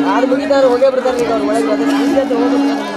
ಯಾರು ಮುಗಿದಾರು ಹೋಗೇ ಬಿಡ್ತಾರೆ ಈಗ ಅವ್ರು ಒಳಗೆ ಅದು ಹೋಗ್ಬಿಡ್ತಾರೆ.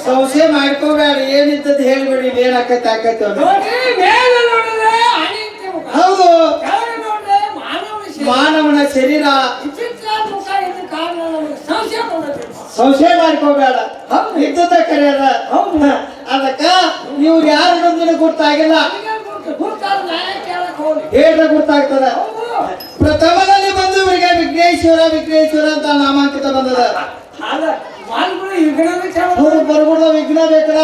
ಸಂಶಯ ಮಾಡ್ಕೋಬೇಡ, ಏನಿದ್ದದ್ದು ಹೇಳ್ಬೇಡಿ, ಏನಾಕತ್ತೆ ಆಕತ್ತೆ. ಹೌದು, ಮಾನವನ ಶರೀರ ಸಂಶಯ ಮಾಡ್ಕೋಬೇಡ, ಇದ್ದದ ಕರೆಯದ. ಅದಕ್ಕ ಇವ್ರು ಯಾರು ನಮ್ಗೆ ಗೊತ್ತಾಗಿಲ್ಲ, ಹೇಳ್ರೆ ಗೊತ್ತಾಗ್ತದ. ಪ್ರಥಮದಲ್ಲಿ ಬಂದು ಇವರಿಗೆ ವಿಘ್ನೇಶ್ವರ ವಿಘ್ನೇಶ್ವರ ಅಂತ ನಾಮಾಂಕಿತ ಬಂದದ. ಬರ್ಬಿಡ ವಿಘ್ನ ಬೇಕಡ,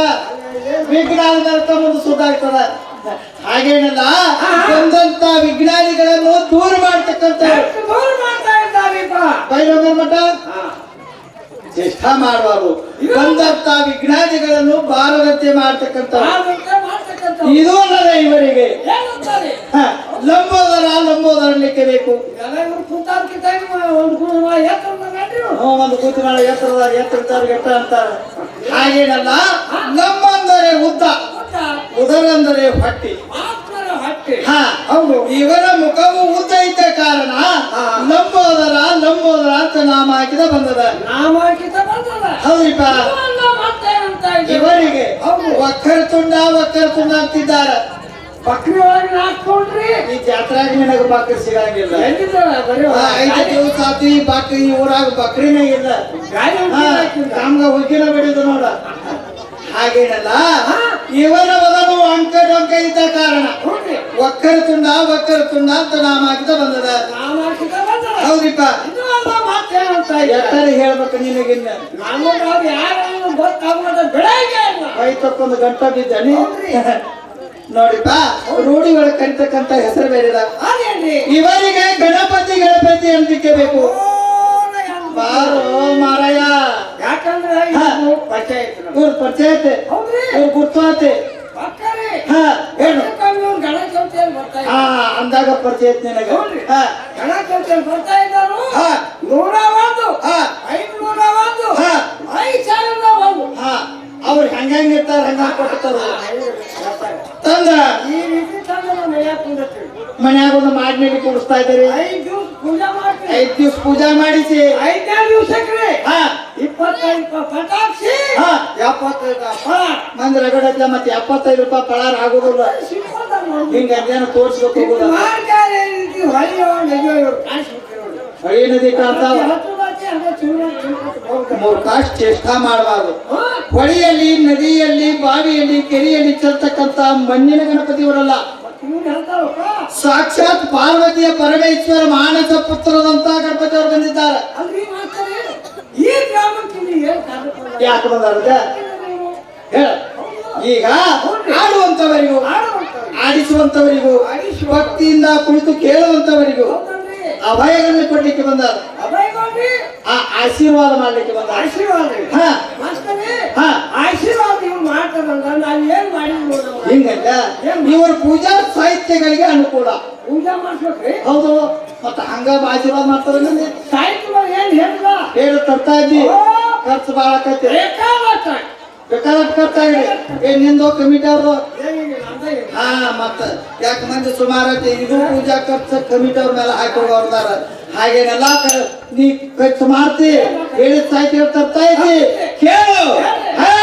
ವಿಘ್ನ ಅರ್ಥ ಮುಂದೆ ಸುದ್ದಾಗ್ತದ. ಹಾಗೇನಲ್ಲ, ಬಂದಂತ ವಿಜ್ಞಾನಿಗಳನ್ನು ದೂರ ಮಾಡ್ತಕ್ಕಂಥ ಬೈಲೋಗರ ಮಠ ಚೇಷ್ಟ ಮಾಡುವರು. ಬಂದಂತ ವಿಜ್ಞಾನಿಗಳನ್ನು ಬಾರದಂತೆ ಮಾಡ್ತಕ್ಕಂಥ ಇದು ಅಲ್ಲದ ಇವರಿಗೆ ಲಂಬೋದರ ಲಂಬೋದರಲಿಕ್ಕೆ ಬೇಕು. ಒಂದು ಕೂತು ಮಾಡ ಎತ್ತರ ಎತ್ತ ಅಂತಾರೆ. ಹಾಗೇನಲ್ಲ, ಲಂಬ ಅಂದರೆ ಉದ್ದ, ಉದರ ಅಂದರೆ ಹೊಟ್ಟಿ. ಹೌದು, ಇವರ ಮುಖವು ಉದ್ದ ಇದ್ದ ಕಾರಣ ಲಂಬೋದರ ಲಂಬೋದರ ಅಂತ ನಾಮಾಂಕಿತ ಬಂದದ. ಹೌದಿಪ್ಪ, ಇವರಿಗೆ ವಕ್ಕರ ತುಂಡ ಅಂತಿದ್ದಾರೆ. ಬಕ್ರಿ ಒಳಗೆ ಹಾಕೊಂಡ್ರಿ ಈ ಜಾತ್ರೆಗೆ ನಿನಗೆ ಬಕ್ರಿ ಸಿಗಂಗಿಲ್ಲ. 5 ದಿವಸ ಆತು ಈ ಬಕ್ರಿ ಊರಾಗ ಬಕ್ರಿನೇ ಇಲ್ಲ. ನಮ್ಗ ಹುಗ್ಗಿನ ಬಿಡಿದು ನೋಡ. ಹಾಗೇನಲ್ಲ, ಇವರ ಬದಲು ಅಂಕ ಡೊಂಕ ಇದ್ದ ಕಾರಣ ಒಕ್ಕರ ತುಂಡ ಅಂತ ನಾಮಾಂಕಿತ ಬಂದದ. ಹೌದಿಪ್ಪ, ಎತ್ತರ ಹೇಳ್ಬೇಕು ನಿನಗಿನ್ನ. ಕೈ ತಕ್ಕೊಂದು ಗಂಟ ಬಿದ್ದಾನೆ ನೋಡಿಪ್ಪ. ರೂಢಿಗಳ ಕರಿತಕ್ಕಂತ ಹೆಸರು ಬೇರೆದ. ಇವರಿಗೆ ಗಣಪತಿ ಅಂತಿಕೆ ಬೇಕು. ಬಾರೋ ಮಾರಾಯ, ಯಾಕಂದ್ರೆ ಇವ್ರ ಪಂಚಾಯತ್ ಇವ್ರ ಗುರ್ತತೆ ಅಂದಾಗ ಪರಿಚಯ ನಿನಗೆ. ಗಣಪತಿ ಬರ್ತಾ ಇದ್ದಾರು 101, 501, 5,001. ಅವ್ರು ಹೆಂಗಿರ್ತಾರ ಹಂಗ ಕೊಡ್ತಾರ. ತಂದ ಈ ರೀತಿ ಮನ್ಯಾಗ ಒಂದು ಮಾಡಿನಲ್ಲಿ ಕೂಡಿಸ್ತಾ ಇದ್ದಾರೆ. 5 ದಿವಸ ಪೂಜಾ ಮಾಡಿಸಿ 5ನೇ ದಿವಸಕ್ಕೆ 25 ಪಟಾಕ್ಷಿ 75 ಫಳ ಮಂದಿ ರಗಡಲ್ಲ. ಮತ್ತೆ 75 ರೂಪಾಯಿ ಪಳಾರ ಆಗೋದಿಲ್ಲ. ಹಿಂಗ ಅದೇನು ತೋರ್ಸ್ಬೇಕು. ಹೊಳಿ ನದಿ ಕಾಣ್ತಾವ. 3 ಕಾಸು ಚೇಷ್ಟ ಮಾಡಬಾರ್ದು. ಹೊಳಿಯಲ್ಲಿ, ನದಿಯಲ್ಲಿ, ಬಾವಿಯಲ್ಲಿ, ಕೆರೆಯಲ್ಲಿ ಚೆಲ್ತಕ್ಕಂತ ಮಣ್ಣಿನ ಗಣಪತಿಯವರಲ್ಲ, ಸಾಕ್ಷಾತ್ ಪಾರ್ವತಿಯ ಪರಮೇಶ್ವರ ಮಾನಸ ಪುತ್ರದಂತ ಗಣಪತಿ ಅವರು ಬಂದಿದ್ದಾರೆ. ಯಾಕೆ ಬಂದಾರ ಹೇಳ. ಈಗ ಆಡುವಂತವರಿಗೂ, ಆಡಿಸುವಂತವರಿಗೂ, ಭಕ್ತಿಯಿಂದ ಕುಳಿತು ಕೇಳುವಂತವರಿಗೂ ಅಭಯಗಳನ್ನು ಕೊಡ್ಲಿಕ್ಕೆ ಬಂದಾರ. ಆಶೀರ್ವಾದ ಮಾಡ್ಲಿಕ್ಕೆ ಬಂದ. ಹಿಂಗಂತ ಇವರು ಪೂಜಾ ಸಾಹಿತ್ಯಗಳಿಗೆ ಅನುಕೂಲ. ಪೂಜಾ ಮಾಡ್ಬೇಕ್ರಿ. ಹೌದು, ಮತ್ತ ಹಂಗ ಆಶೀರ್ವಾದ ಮಾಡ್ತಾರ. ಸಾಹಿತ್ಯ ಹೇಳಿ ತರ್ತಾ ಇದ್ದಿ, ಖರ್ಚು ಬಾಳ ಆಕತಿ. ಬೇಕಾದಷ್ಟು ಖರ್ಚಾಗಿದೆ. ನಿಂದು ಕಮಿಟಿ ಅವ್ರದ್ದು ಹಾ ಮತ್ತ ಯಾಕೆ ಮಂದಿ ಸುಮಾರು ಐತಿ ಇದು ಪೂಜಾ ಖರ್ಚು ಕಮಿಟಿ ಅವ್ರ ಮೇಲೆ ಹಾಕಿ ಹೋಗೋರ್ದಾರ ಹಾಗೇನೆಲ್ಲ ನೀ ಖರ್ಚು ಮಾಡ್ತಿ ಹೇಳಿದ ಸಾಯ್ತಿ ತರ್ತಾ ಇದ್ದಿ ಕೇಳು ಹಾ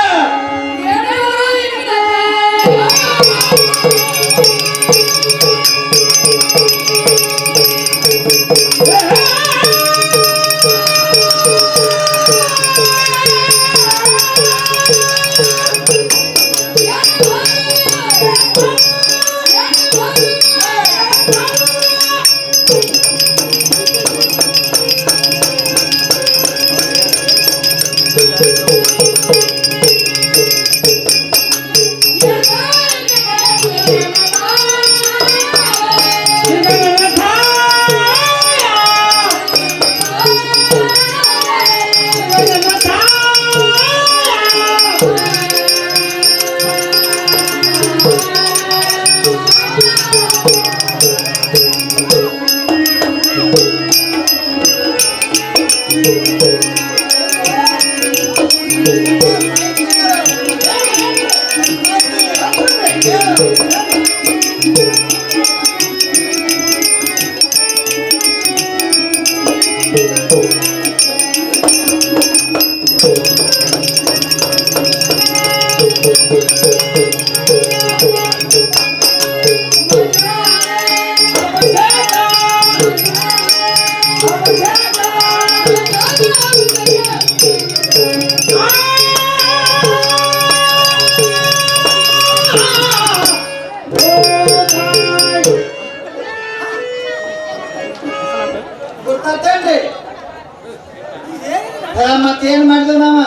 ಮತ್ತೇನ್ ಮಾಡಿದ್ವಿ ನಾವ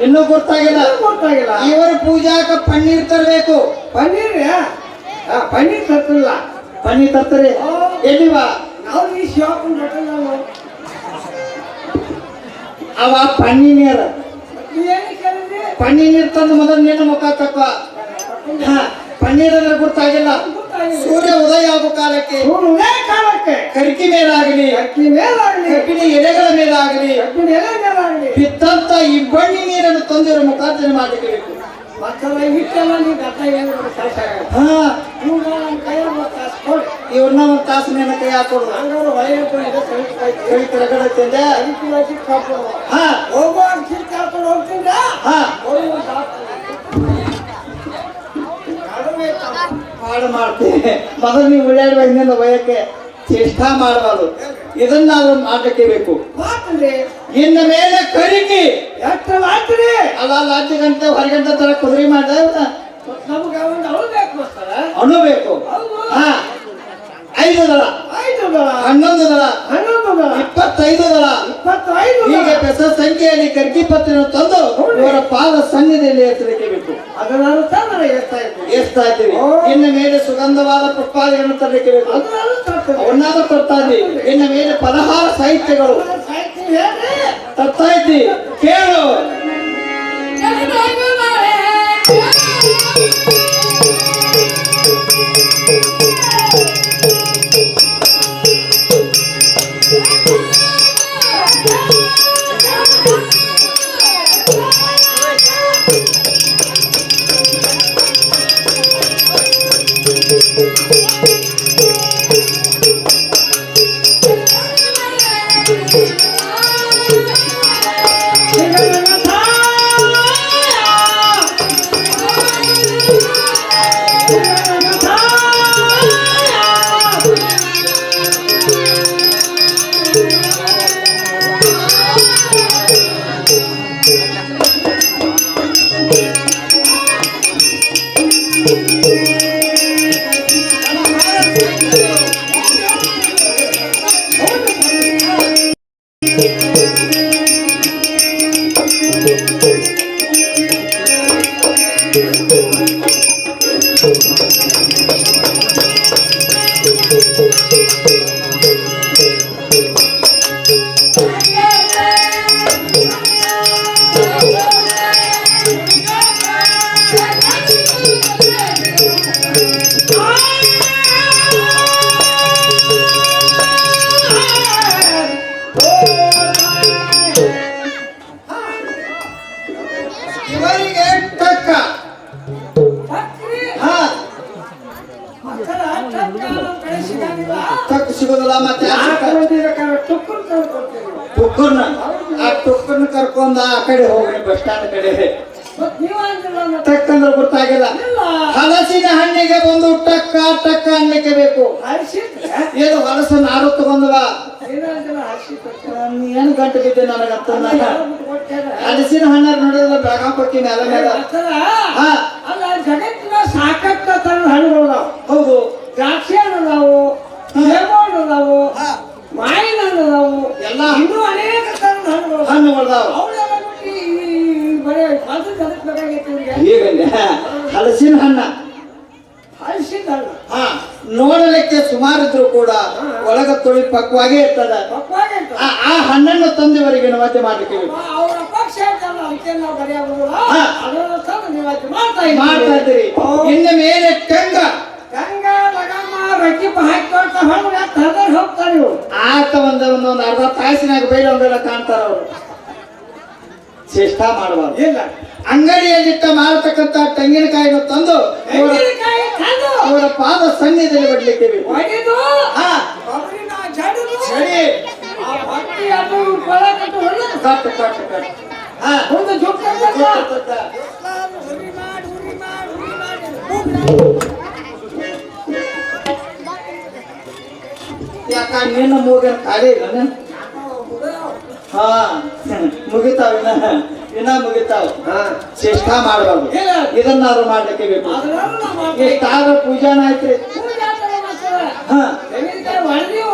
ಇನ್ನೂ ಗೊತ್ತಾಗಿಲ್ಲ ಇವರು ಪೂಜಾಕ ಪನ್ನೀರ್ ತರಬೇಕು ಪನ್ನೀರ್ ಪನ್ನೀರ್ ತರ್ತಿಲ್ಲ ಪನ್ನೀರ್ ತರ್ತಾರೆ ಎಲ್ಲಿವಾ ನಾವು ಈ ಶಾಪ್ ಅವ ಪನ್ನೀರ್ ನೀರ ಏನು ಕೇಳಿದ್ರಿ ಪನ್ನೀರ್ ನೀರ್ ತಂದು ಮೊದಲು ನಿನ್ನ ಮುಖ ತಕ್ಕ ಪನ್ನೀರ್ ಅಂದ್ರೆ ಗೊತ್ತಾಗಿಲ್ಲ ಸೂರ್ಯ ಉದಯ ಆಗೋ ಕಾಲಕ್ಕೆ ಕಾಲಕ್ಕೆ ಕರಿಕಿ ಮೇಲಾಗಲಿ ಅಕ್ಕಿ ಮೇಲಾಗಲಿ ಕಬ್ಬಿನ ಎಲೆಗಳ ಮೇಲಾಗಲಿ ಕಬ್ಬಿನ ಎಲೆ ಮೇಲಾಗಲಿ ಬಿತ್ತಂತ ಇಬ್ಬಣ್ಣಿ ನೀರನ್ನು ತಂದಿರೋ ಮುಖಾಂತರ ಮಾಡಬೇಕು ಮಕ್ಕಳ ಹಿಟ್ಟೆಲ್ಲ ನೀವು ಗಟ್ಟ ಏನು ಕೆಲಸ ಹಾ ಇವ್ರು ನಮ್ಮ ಕೈಯಲ್ಲಿ ಕಾಸು ಕೊಡಿ ಇವ್ರನ್ನ ಒಂದು ತಾಸು ನನ್ನ ಕೈ ಹಾಕೊಡು ಹಂಗಾರು ಹೊಳೆಯ ಕೈ ಕೆಳಗಡೆ ಅದಕ್ಕೆ ಕಾಪು ಹಾ ಹೋಗುವಾಗ ಕಿಟ್ ಕಾಕೊಂಡು ಹೋಗ್ತಿದ್ದ ಹಾ ಹೋಗಿ ಹಾಡು ಮಾಡ್ತೀನಿ ಮೊದಲು ನೀವು ಒಳ್ಳೆಯ ಇನ್ನೊಂದು ವಯಕ್ಕೆ ಚೇಷ್ಟಾ ಮಾಡಬಾರ್ದು ಇದನ್ನಾದ್ರೂ ಮಾಡಕ್ಕೆ ಬೇಕು ಮಾತಂದ್ರೆ ಇನ್ನ ಮೇಲೆ ಕರಿಕಿ ಎಷ್ಟು ಮಾಡ್ತೀರಿ ಅಲ್ಲ 10 ಗಂಟೆ ಹೊರಗಂಟೆ ತರ ಕುದುರೆ ಮಾಡ ನಮ್ಗೆ ಒಂದು ಅವಳು ಬೇಕು ಮಾಸ್ತರ ಅಣು ಬೇಕು ಹಾ 5 ದಳ 5 ದಳ 11 ದಳ 11 ದಳ 25 ದಳ 25 ಹೀಗೆ ಬೆಸ ಸಂಖ್ಯೆಯಲ್ಲಿ ಕರ್ಕಿ ಪತ್ರಿಯನ್ನು ತಂದು ಇವರ ಪಾದ ಸನ್ನಿಧಿಯಲ್ಲಿ ಎತ್ತಲಿಕ್ಕೆ ಬೇಕು ಅದನ್ನ ತಂದ್ರೆ ಎಸ್ತಾ ಇದ್ದೀವಿ ಎಸ್ತಾ ಇದ್ದೀವಿ ಇನ್ನು ಮೇಲೆ ಸುಗಂಧವಾದ ಪುಷ್ಪಾದಿಗಳನ್ನು ತರಲಿಕ್ಕೆ ಬೇಕು ಅದನ್ನ ತರ್ತೇವೆ ಅವನ್ನಾದ್ರೂ ತರ್ತಾ ಇದ್ದೀವಿ ಇನ್ನು ಮೇಲೆ ಪಲಹಾರ ಸಾಹಿತ್ಯಗಳು ಸಾಹಿತ್ಯ ಹೇಳ್ರಿ ತರ್ತಾ ಇದ್ದಿ ಕೇಳು ತಕ್ಕ ತಕ್ಕ ಸಿಗೋದಿಲ್ಲ ಮತ್ತೆ ಟುಕ್ಕರ್ನ ಆ ಟುಕ್ಕರ್ನ ಕರ್ಕೊಂಡ ಆ ಕಡೆ ಹೋಗ್ರಿ ಬಸ್ ಸ್ಟ್ಯಾಂಡ್ ಕಡೆ ಟಕ್ಕಂದ್ರೆ ಗೊತ್ತಾಗಿಲ್ಲ ಹಲಸಿನ ಹಣ್ಣಿಗೆ ಬಂದು ಟಕ್ಕ ಟಕ್ಕ ಅನ್ಲಿಕ್ಕೆ ಬೇಕು ಏನು ಹಲಸು ನಾರು ತಗೊಂಡವ ಏನು ಗಂಟು ಬಿದ್ದೆ ನನಗಂತ ಹಲಸಿನ ಹಣ್ಣ ನೋಡಿದ್ರೆ ಬೆಳಗಾಪಕ್ಕಿ ಮೇಲೆ ಮೇಲೆ ಜಗತ್ತಿನ ಸಾಕಷ್ಟು ತರದ ಹಣ್ಣುಗಳು ಹೌದು ದ್ರಾಕ್ಷಿ ಹಣ್ಣು ಅದಾವು ಲೆಮನ್ ಅದಾವು ಮಾವಿನ ಹಣ್ಣು ಅದಾವು ಎಲ್ಲ ಇನ್ನೂ ಅನೇಕ ತರದ ಹಣ್ಣುಗಳು ಹಣ್ಣುಗಳದಾವ ಅವುಗಳೆಲ್ಲ ಬಿಟ್ಟು ಈ ಬರೀ ಅದು ಜಗತ್ತು ಬೇಕಾಗೈತಿ ಇವ್ರಿಗೆ ಈಗ ಹಲಸಿನ ಹಣ್ಣ ಹಲಸಿನ ಹಣ್ಣು ನೋಡಲಿಕ್ಕೆ ಸುಮಾರಿದ್ರು ಕೂಡ ಒಳಗ ತೊಳಿ ಪಕ್ವಾಗೇ ಇರ್ತದ ಪಕ್ವಾಗೈತೆ ಆ ಹಣ್ಣನ್ನು ತಂದೆವರೆಗೆ ನಿವಾದ್ಯ ಮಾಡ್ಲಿಕ್ಕೆ ಅವರ ಪಕ್ಷ ಹೇಳ್ತಾರಲ್ಲ ಅದಕ್ಕೆ ನಾವು ಬರೆಯಾಗುದಿಲ್ಲ ಅದನ್ನ ತಂದು ನಿವಾದ್ಯ ಮಾಡ್ತಾ ಮಾಡ್ತಾ ಇದ್ದೀರಿ ಇನ್ನು ಮೇಲೆ ಟಂಗ ಗಂಗಾ ಲಗಮ್ಮ ರಕ್ಕಿಪ್ಪ ಹಾಕಿಕೊಳ್ತಾ ಹೊರಗೆ ಹದರ್ ಹೋಗ್ತಾರೆ ಇವ್ರು ಆತ ಒಂದೊಂದು ಅರ್ಧ ತಾಸಿನಾಗ ಬೈಲ ಒಂದೆಲ್ಲ ಕಾಣ್ತಾರ ಅವರು ಚೇಷ್ಟ ಮಾಡಬಾರ್ದು ಇಲ್ಲ ಅಂಗಡಿಯಲ್ಲಿಟ್ಟ ಮಾರತಕ್ಕಂತ ತೆಂಗಿನಕಾಯಿನ ತಂದು ತೆಂಗಿನಕಾಯಿ ತಂದು ಅವರ ಪಾದ ಸನ್ನಿಧಿಯಲ್ಲಿ ಬಿಡ್ಲಿಕ್ಕೆ ಬೇಕು ಒಡೆದು ಕೊಬ್ಬರಿನ ಜಡಿದು ಸರಿ ಆ ಭಕ್ತಿ ಅದು ಕೊಳ ಕಟ್ಟು ಹೊಡೆದು ಕಟ್ಟು ಕಟ್ಟು ಕಟ್ಟು ಒಂದು ಜುಟ್ಟು ಯಾಕ ನಿನ್ನ ಮೂಗಿನ ಖಾಲಿ ಇಲ್ಲ ಹಾ ಮುಗಿತಾವ ಇನ್ನ ಮುಗಿತಾವ ಚೇಷ್ಟ ಮಾಡಬಾರ್ದು ಇದನ್ನಾದ್ರು ಮಾಡ್ಲಿಕ್ಕೆ ಬೇಕು ಎಷ್ಟಾದ ಪೂಜಾನ ಆಯ್ತ್ರಿ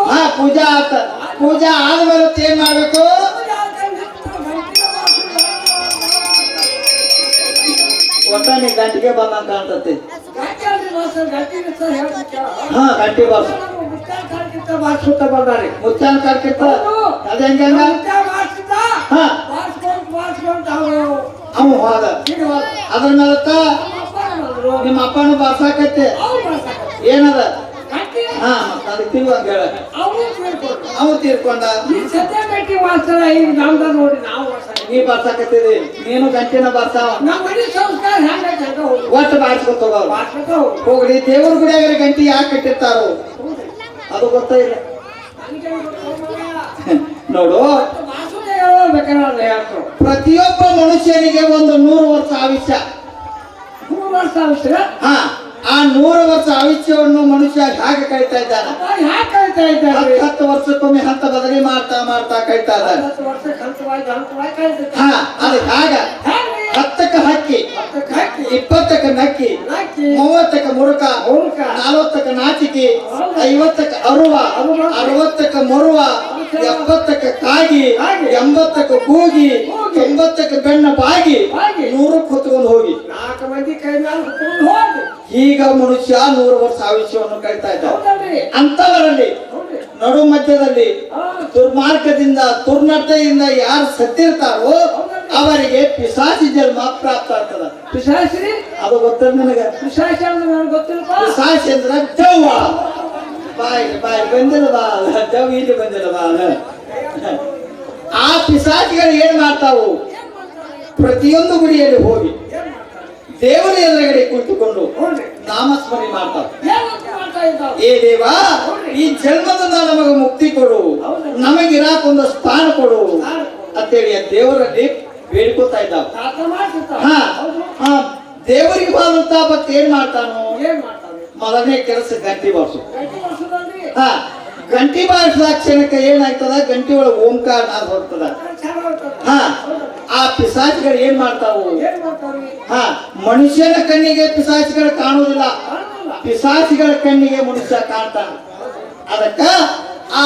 ಹಾ ಪೂಜಾ ಆತ ಪೂಜಾ ಆದ್ಮೇಲೆ ಏನ್ ಮಾಡ್ಬೇಕು ಒಟ್ಟ ನೀ ಗಂಟಿಗೆ ಬಂದಂಗ ಕಾಣ್ತತಿ ಹಾ ಗಂಟಿ ಬಾಸ್ ಮುಚ್ಚಾನ ಕಾರ್ಕಿತ್ತ ಅದ ಹೆಂಗ ಹಾ ಅವ ಹೋದ ಅದ್ರ ಮೇಲತ್ತ ನಿಮ್ಮ ಅಪ್ಪನ ಬಾರ್ಸಾಕತ್ತೆ ಏನದ ಹಾ ಅದು ತಿರುವಂಗ ಹೇಳ ಅವ್ ತೀರ್ಕೊಂಡ ನೀ ಬಾರ್ಸಾಕತ್ತಿದಿ ನೀನು ಗಂಟಿನ ಬಾರ್ಸಾವ ಒಟ್ಟು ಬಾರಿಸ್ಕೊತ ಹೋಗ್ರಿ ದೇವ್ರ ಗುಡಿಯಾಗ ಗಂಟಿ ಯಾಕೆ ಕಟ್ಟಿರ್ತಾರೋ ಅದು ಗೊತ್ತಾ ಇಲ್ಲ ನೋಡು ಪ್ರತಿಯೊಬ್ಬ ಮನುಷ್ಯನಿಗೆ ಒಂದು 100 ವರ್ಷ ಆಯುಷ್ಯ ಹಾ ಆ 100 ವರ್ಷ ಆಯುಷ್ಯವನ್ನು ಮನುಷ್ಯ ಹೇಗೆ ಕಳೀತಾ ಇದ್ದಾನೆ 10 ವರ್ಷಕ್ಕೊಮ್ಮೆ ಹಂತ ಬದಲಿ ಮಾಡ್ತಾ ಮಾಡ್ತಾ ಕಳೀತಾ ಇದ್ದಾನೆ ಹಾ ಅದು ಹಾಗ 10ಕ್ಕೆ ಹಕ್ಕಿ 20ಕ್ಕೆ ನಕ್ಕಿ 30ಕ್ಕೆ ಮುರುಕ 40ಕ್ಕೆ ನಾಚಿಕೆ 50ಕ್ಕೆ ಅರುವ 60ಕ್ಕೆ ಮರುವ 70ಕ್ಕೆ ಕಾಗಿ 80ಕ್ಕೆ ಕೂಗಿ 90ಕ್ಕೆ ಬೆನ್ನ ಬಾಗಿ 100ಕ್ಕೆ ಹೊತ್ಕೊಂಡು ಹೋಗಿ 4 ಮಂದಿ ಕೈ ಮೇಲೆ ಹೊತ್ಕೊಂಡು ಹೋಗಿ ಈಗ ಮನುಷ್ಯ 100 ವರ್ಷ ಆಯುಷ್ಯವನ್ನು ಕಳೀತಾ ಇದ್ದಾರೆ ಅಂತವರಲ್ಲಿ ನಡು ಮಧ್ಯದಲ್ಲಿ ದುರ್ಮಾರ್ಗದಿಂದ ದುರ್ನಡತೆಯಿಂದ ಯಾರು ಸತ್ತಿರ್ತಾರೋ ಅವರಿಗೆ ಪಿಶಾಚಿ ಜನ್ಮ ಪ್ರಾಪ್ತ ಆಗ್ತದ ಪಿಶಾಚಿ ಅದು ಗೊತ್ತ ನನಗೆ ಪಿಶಾಚಿ ಅಂದ್ರೆ ನನಗೆ ಗೊತ್ತಿಲ್ಲ ಪಿಶಾಚಿ ಅಂದ್ರೆ ದೆವ್ವ ಬಾಯಿ ಬಾಯಿ ಬಂದಿಲ್ಲ ಬಾ ದೆವ್ವ ಇಲ್ಲಿ ಬಂದಿಲ್ಲ ಬಾ ಆ ಪಿಶಾಚಿಗಳು ಏನ್ ಮಾಡ್ತಾವು ಪ್ರತಿಯೊಂದು ಗುಡಿಯಲ್ಲಿ ಹೋಗಿ ದೇವರ ಎದುರುಗಡೆ ಕುಳಿತುಕೊಂಡು ನಾಮಸ್ಮರಣೆ ಮಾಡ್ತಾವ ಏ ದೇವ ಈ ಜನ್ಮದಿಂದ ನಮಗೆ ಮುಕ್ತಿ ಕೊಡು ನಮಗಿರಾಕೊಂದು ಸ್ಥಾನ ಕೊಡು ಅಂತೇಳಿ ದೇವರಲ್ಲಿ ಬೇಡ್ಕೋತಾ ಇದ್ದಾವ ಹಾ ದೇವರಿಗೆ ಬಾದಂತ ಭಕ್ತಿ ಏನ್ ಮಾಡ್ತಾನೋ ಮೊದಲನೇ ಕೆಲಸ ಗಂಟಿ ಬಾರಿಸು ಹಾ ಗಂಟಿ ಬಾರಿಸಿದ ಕ್ಷಣಕ್ಕೆ ಏನಾಗ್ತದ ಗಂಟಿ ಒಳಗೆ ಓಂಕಾರ ನಾದ ಹೋಗ್ತದ ಹಾ ಆ ಪಿಶಾಚಿಗಳು ಏನ್ ಮಾಡ್ತಾವು ಹಾ ಮನುಷ್ಯನ ಕಣ್ಣಿಗೆ ಪಿಶಾಚಿಗಳು ಕಾಣುವುದಿಲ್ಲ ಪಿಶಾಚಿಗಳ ಕಣ್ಣಿಗೆ ಮನುಷ್ಯ ಕಾಣ್ತಾನ ಅದಕ್ಕ ಆ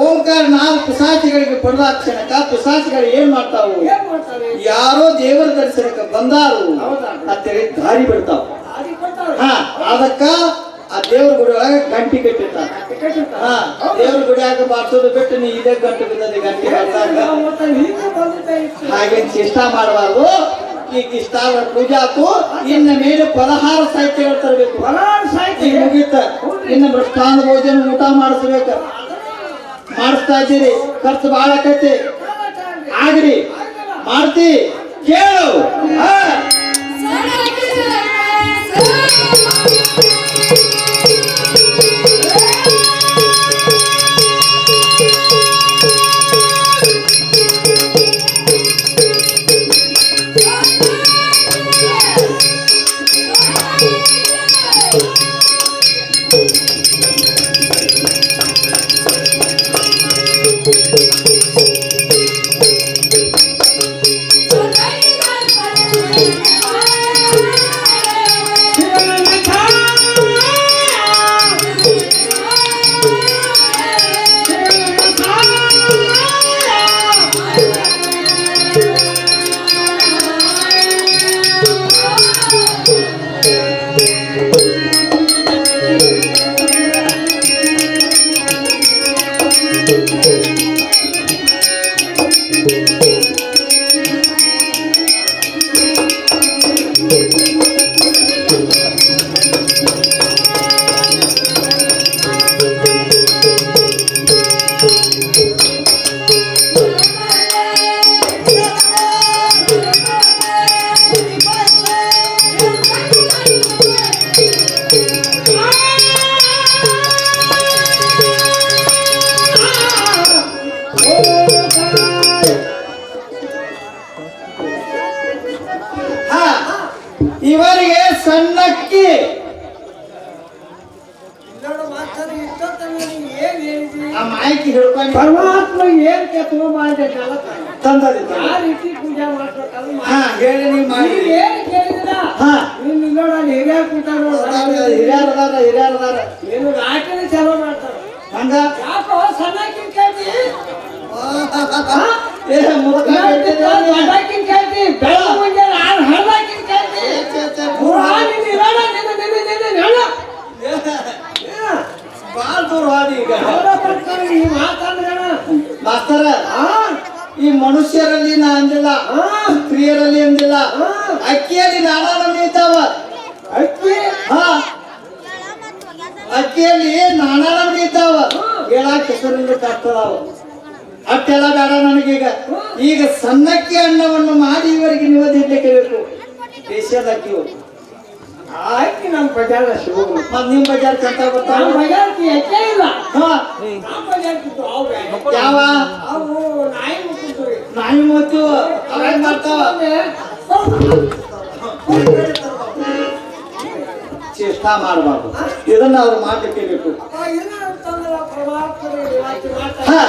ಓಂಕಾರ ನಾಲ್ಕು ಪಿಶಾಚಿಗಳಿಗೆ ಪಡೆದ ಕ್ಷಣಕ್ಕ ಪಿಶಾಚಿಗಳು ಏನ್ ಮಾಡ್ತಾವು ಯಾರೋ ದೇವರ ದರ್ಶನಕ್ಕೆ ಬಂದಾರು ಅಂತೇಳಿ ದಾರಿ ಬಿಡ್ತಾವ ಹಾ ಅದಕ್ಕ ಆ ದೇವ್ರ ಗುಡಿ ಒಳಗೆ ಗಂಟಿ ಕಟ್ಟಿರ್ತಾರ ಹಾ ದೇವ್ರ ಗುಡಿಯಾಗ ಬಾರ್ಸೋದು ಬಿಟ್ಟು ನೀ ಇದೇ ಗಂಟು ಬಿದ್ದದೆ ಗಂಟಿ ಬಾರ್ಸಾಗ ಹಾಗೇನ್ ಚೇಷ್ಟ ಮಾಡಬಾರ್ದು ಈಗ ಇಷ್ಟ ಪೂಜೆ ಆತು ಇನ್ನ ಮೇಲೆ ಫಲಹಾರ ಸಾಹಿತ್ಯಗಳು ತರಬೇಕು ಮುಗೀತ ಇನ್ನು ಮೃಷ್ಟಾನ್ನ ಭೋಜನ ಊಟ ಮಾಡಿಸ್ಬೇಕ ಮಾಡಿಸ್ತಾ ಇದ್ದೀರಿ ಖರ್ಚು ಬಾಳ ಆಕೈತಿ ಆಗ್ರಿ ಮಾಡ್ತಿ ಕೇಳು Thank you. ಆಯ್ಕೆ ಹಿಡ್ಕೊಂಡು ಪರಮಾತ್ಮ ಏನ್ ಕೆತ್ತುವ ಮಾಡಿದೆ ತಂದದಿ ಯಾವ ರೀತಿ ಪೂಜೆ ಮಾಡ್ಬೇಕಲ್ಲ ಹಾ ಹೇಳಿ ನೀವು ಮಾಡಿ ನೀವ್ ಏನ್ ಕೇಳಿದಿರ ಹಾ ನೀನ್ ನೋಡ ಅಲ್ಲಿ ಹಿರಿಯರ್ ಕೂತಾರ ಹಿರಿಯರದಾರ ನೀನು ನಾಟಕ ಚಲೋ ಮಾಡ್ತಾರ ಹಂಗ ಯಾಕೋ ಸಣ್ಣಕ್ಕಿನ ಕೇಳ್ತಿ ಏ ಮುದುಕ ದೊಡ್ಡಕ್ಕಿನ ಕೇಳ್ತಿ ಬೆಳಗ್ಗೆ ಮುಂಜಾನೆ ಹಳದಾಕಿನ ಕೇಳ್ತಿ ಬಾಳ ದೂರ ಹೋದಿ ಈಗ ಈ ಮಾತಂದ್ರ ಮಾಸ್ತರ ಈ ಮನುಷ್ಯರಲ್ಲಿ ನಾ ಅಂದಿಲ್ಲ ಸ್ತ್ರೀಯರಲ್ಲಿ ಅಂದಿಲ್ಲ ಅಕ್ಕಿಯಲ್ಲಿ ನಾನಾ ನಮೂನಿ ಇದ್ದಾವ ಅಕ್ಕಿ ಹಾ ಅಕ್ಕಿಯಲ್ಲಿ ನಾನಾ ನಮೂನಿ ಇದ್ದಾವ ಹೇಳಾಕ ಹೆಸರಿಂದ ಕರ್ತದಾವ ಅಷ್ಟೆಲ್ಲ ಬೇಡ ನನಗೀಗ ಈಗ ಸಣ್ಣಕ್ಕಿ ಅನ್ನವನ್ನು ಮಾಡಿ ಇವರಿಗೆ ನಿವದಿಡ್ಲಿಕ್ಕೆ ಬೇಕು ದೇಶದ ಅಕ್ಕಿವು ಅಕ್ಕಿ ನಮ್ಮ ಬಜಾರ ಶಿವಗುರು ಮತ್ ನಿಮ್ ಬಜಾರ್ ಕಂತ ಬರ್ತಾವ ನಮ್ಮ ಬಜಾರ್కి ಎಕ್ಕೆ ಇಲ್ಲ ಹಾ ನಮ್ಮ ಬಜಾರ್కి ಅವು ಯಾವ ಅವು ನಾಯಿ ಮುಟ್ಟಿದ್ವಿ ನಾಯಿ ಮತ್ತು ಅವೇನ್ ಮಾಡ್ತಾವ ಚೇಷ್ಟಾ ಮಾಡಬಾರ್ದು ಇದನ್ನ ಅವ್ರು ಮಾಡ್ಲಿಕ್ಕೆ ಬೇಕು ಹಾ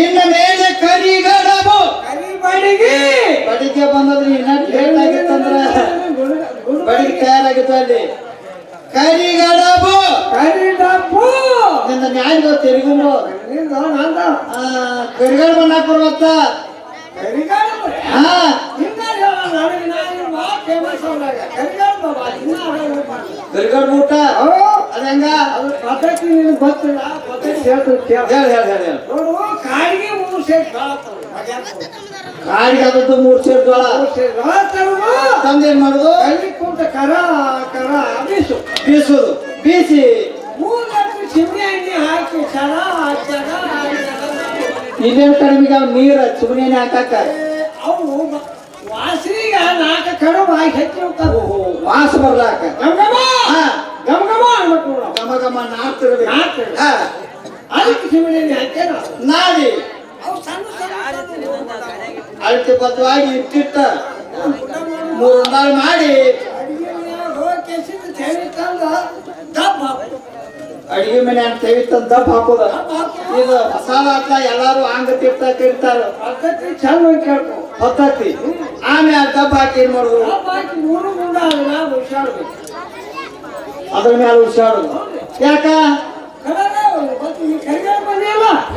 ಇನ್ನ ಮೇಲೆ ಕರಿಗಡಬು ಬಡಿಗೆ ಬಂದದ್ರಿ ಇನ್ನ ಲೇಟ್ ಆಗಿತ್ತಂದ್ರ ಬಡಿಗೆ ತಯಾರಾಗಿತ್ತು ಅಲ್ಲಿ ಕರಿಗಡಬು ಕರಿಡಬ್ಬು ನಿಂದ ನ್ಯಾಯ ತೆರಿಗುಂಬು ಕರಿಗಡ ಬಣ್ಣ ಕೊಡ್ವತ್ತ ಹಾ ಕರಿಗಡ ಊಟ ಅದ ಹೆಂಗ ಪದ್ಧತಿ ನಿನಗೆ ಗೊತ್ತಿಲ್ಲ ಪದ್ಧತಿ ಹೇಳ್ತೀನಿ ಹೇಳಿ ನೋಡು ಕಾಡಿಗೆ 3 ಸೇರ್ ಕಾಡಿಗೆ ಅದದ್ದು 3 ಸೇರ್ ಜೋಳ ತಂದೇನ್ ಮಾಡುದು ಅಲ್ಲಿ ಕುಂತ ಕರ ಬೀಸು ಬೀಸುದು ಬೀಸಿ 3 ಗಂಟೆ ಚಿಮ್ನಿ ಎಣ್ಣೆ ಹಾಕಿ ಚರ ಇನ್ನೇನ್ ಕಡಿಮೆಗೆ ಅವ್ನು ನೀರ ಸುಮ್ಮನೆ ಹಾಕಾಕ ಅವು ವಾಸನಿಗ 4 ಕಡುಬು ಹಾಕಿ ಹಚ್ಚಿ ಹೋಗ್ತಾವ ವಾಸ ಬರ್ಲಾಕ ಗಮಗಮ ಹಾ ಗಮಗಮ ಅನ್ಬೇಕು ಗಮ ಗಮ ನಾಡ್ತಿರ್ಬೇಕು ನಾಡ್ತಿರ್ಬೇಕು. ಹಾ ಅದಕ್ಕೆ ಚಿಮ್ನಿ ಎಣ್ಣೆ ಹಾಕ್ತೇವೆ ನಾವು ನಾದಿ ಅವು ಸಣ್ಣ ಅಳತೆ ಬದ್ಧವಾಗಿ ಇಟ್ಟಿಟ್ಟ 3 ನಾள் ಮಾಡಿ ಅಡಿಗೆ ಮನೆ ಅಂತ ತೆಗಿತಂತ ದಪ್ಪ ಹಾಕೋದ ಇದು ಮಸಾಲ ಅಂತ ಎಲ್ಲಾರು ಹಂಗ ತಿರ್ತ ತಿರ್ತಾರ ಪದ್ಧತಿ ಚಂದ ಕೇಳ್ಕೊ ಹೊತ್ತತಿ ಆಮೇಲೆ ದಪ್ಪ ಹಾಕಿ ಏನ್ ಮಾಡುದು ಹಾಕಿ 3 ಗುಂಡ ಅದನ್ನ ಹುಷಾರ್ಬೇಕು ಅದ್ರ ಮೇಲೆ ಹುಷಾರುದು ಯಾಕ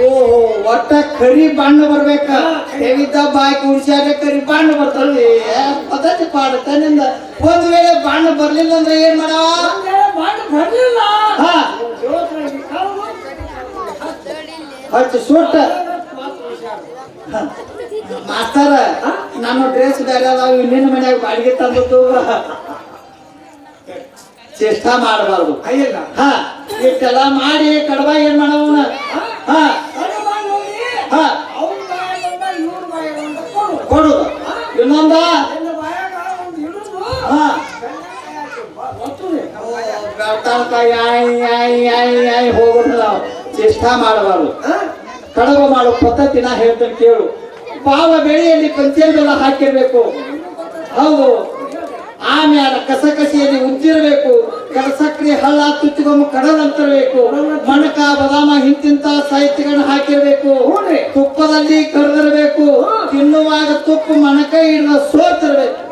ಓಹೋ ಒಟ್ಟ ಕರಿ ಬಣ್ಣ ಬರ್ಬೇಕ ತೆವಿ ದಬ್ಬ ಹಾಕಿ ಹುಡ್ಸ್ಯಾಗ ಕರಿ ಬಣ್ಣ ಬರ್ತಲ್ರಿ ಪದ್ಧತಿ ಪಾಡುತ್ತ ನಿಂದ ಒಂದ್ ವೇಳೆ ಬಣ್ಣ ಬರ್ಲಿಲ್ಲ ಅಂದ್ರೆ ಏನ್ ಮಾಡವ ಬರ್ಲಿಲ್ಲ ಹಾ ಹಚ್ಚಿ ಸುಟ್ಟ ಮಾಸ್ತರ ನಮ್ಮ ಡ್ರೆಸ್ ಬೇರೆ ಅದಾವ ಇನ್ನೇನು ಮನ್ಯಾಗ ಬಾಡಿಗೆ ತಂದದ್ದು ಚೇಷ್ಟಾ ಮಾಡಬಾರ್ದು ಅಯ್ಯಲ್ಲ ಹಾ ಇಷ್ಟೆಲ್ಲ ಮಾಡಿ ಕಡಬ ಏನ್ ಮಾಡವನ ಹಾ ಹಾ ಕೊಡುದು ಇನ್ನೊಂದ ಹಾ ಹೋಗೋದು ನಾವು ಚೇಷ್ಟಾ ಮಾಡಬಾರ್ದು ಕಡಬ ಮಾಡೋ ಪದ್ಧತಿ ನಾ ಹೇಳ್ತೇನೆ ಕೇಳು ಪಾವ ಬೆಳೆಯಲ್ಲಿ ಪಂಚೆಲ್ಲ ಹಾಕಿರ್ಬೇಕು ಹೌದು ಆಮೇಲೆ ಕಸಕಸಿಯಲ್ಲಿ ಉಜ್ಜಿರಬೇಕು ಕಡಸಕ್ರಿ ಹಳ್ಳ ತುತ್ತಿಗೊಮ್ಮ ಕಡಲ್ ಅಂತರಬೇಕು ಮಣಕ ಬದಾಮ ಹಿಂತಿಂತ ಸಾಹಿತ್ಯಗಳನ್ನ ಹಾಕಿರ್ಬೇಕು ತುಪ್ಪದಲ್ಲಿ ಕರೆದಿರಬೇಕು ತಿನ್ನುವಾಗ ತುಪ್ಪ ಮಣಕ ಹಿಡಿದ ಸೋತಿರ್ಬೇಕು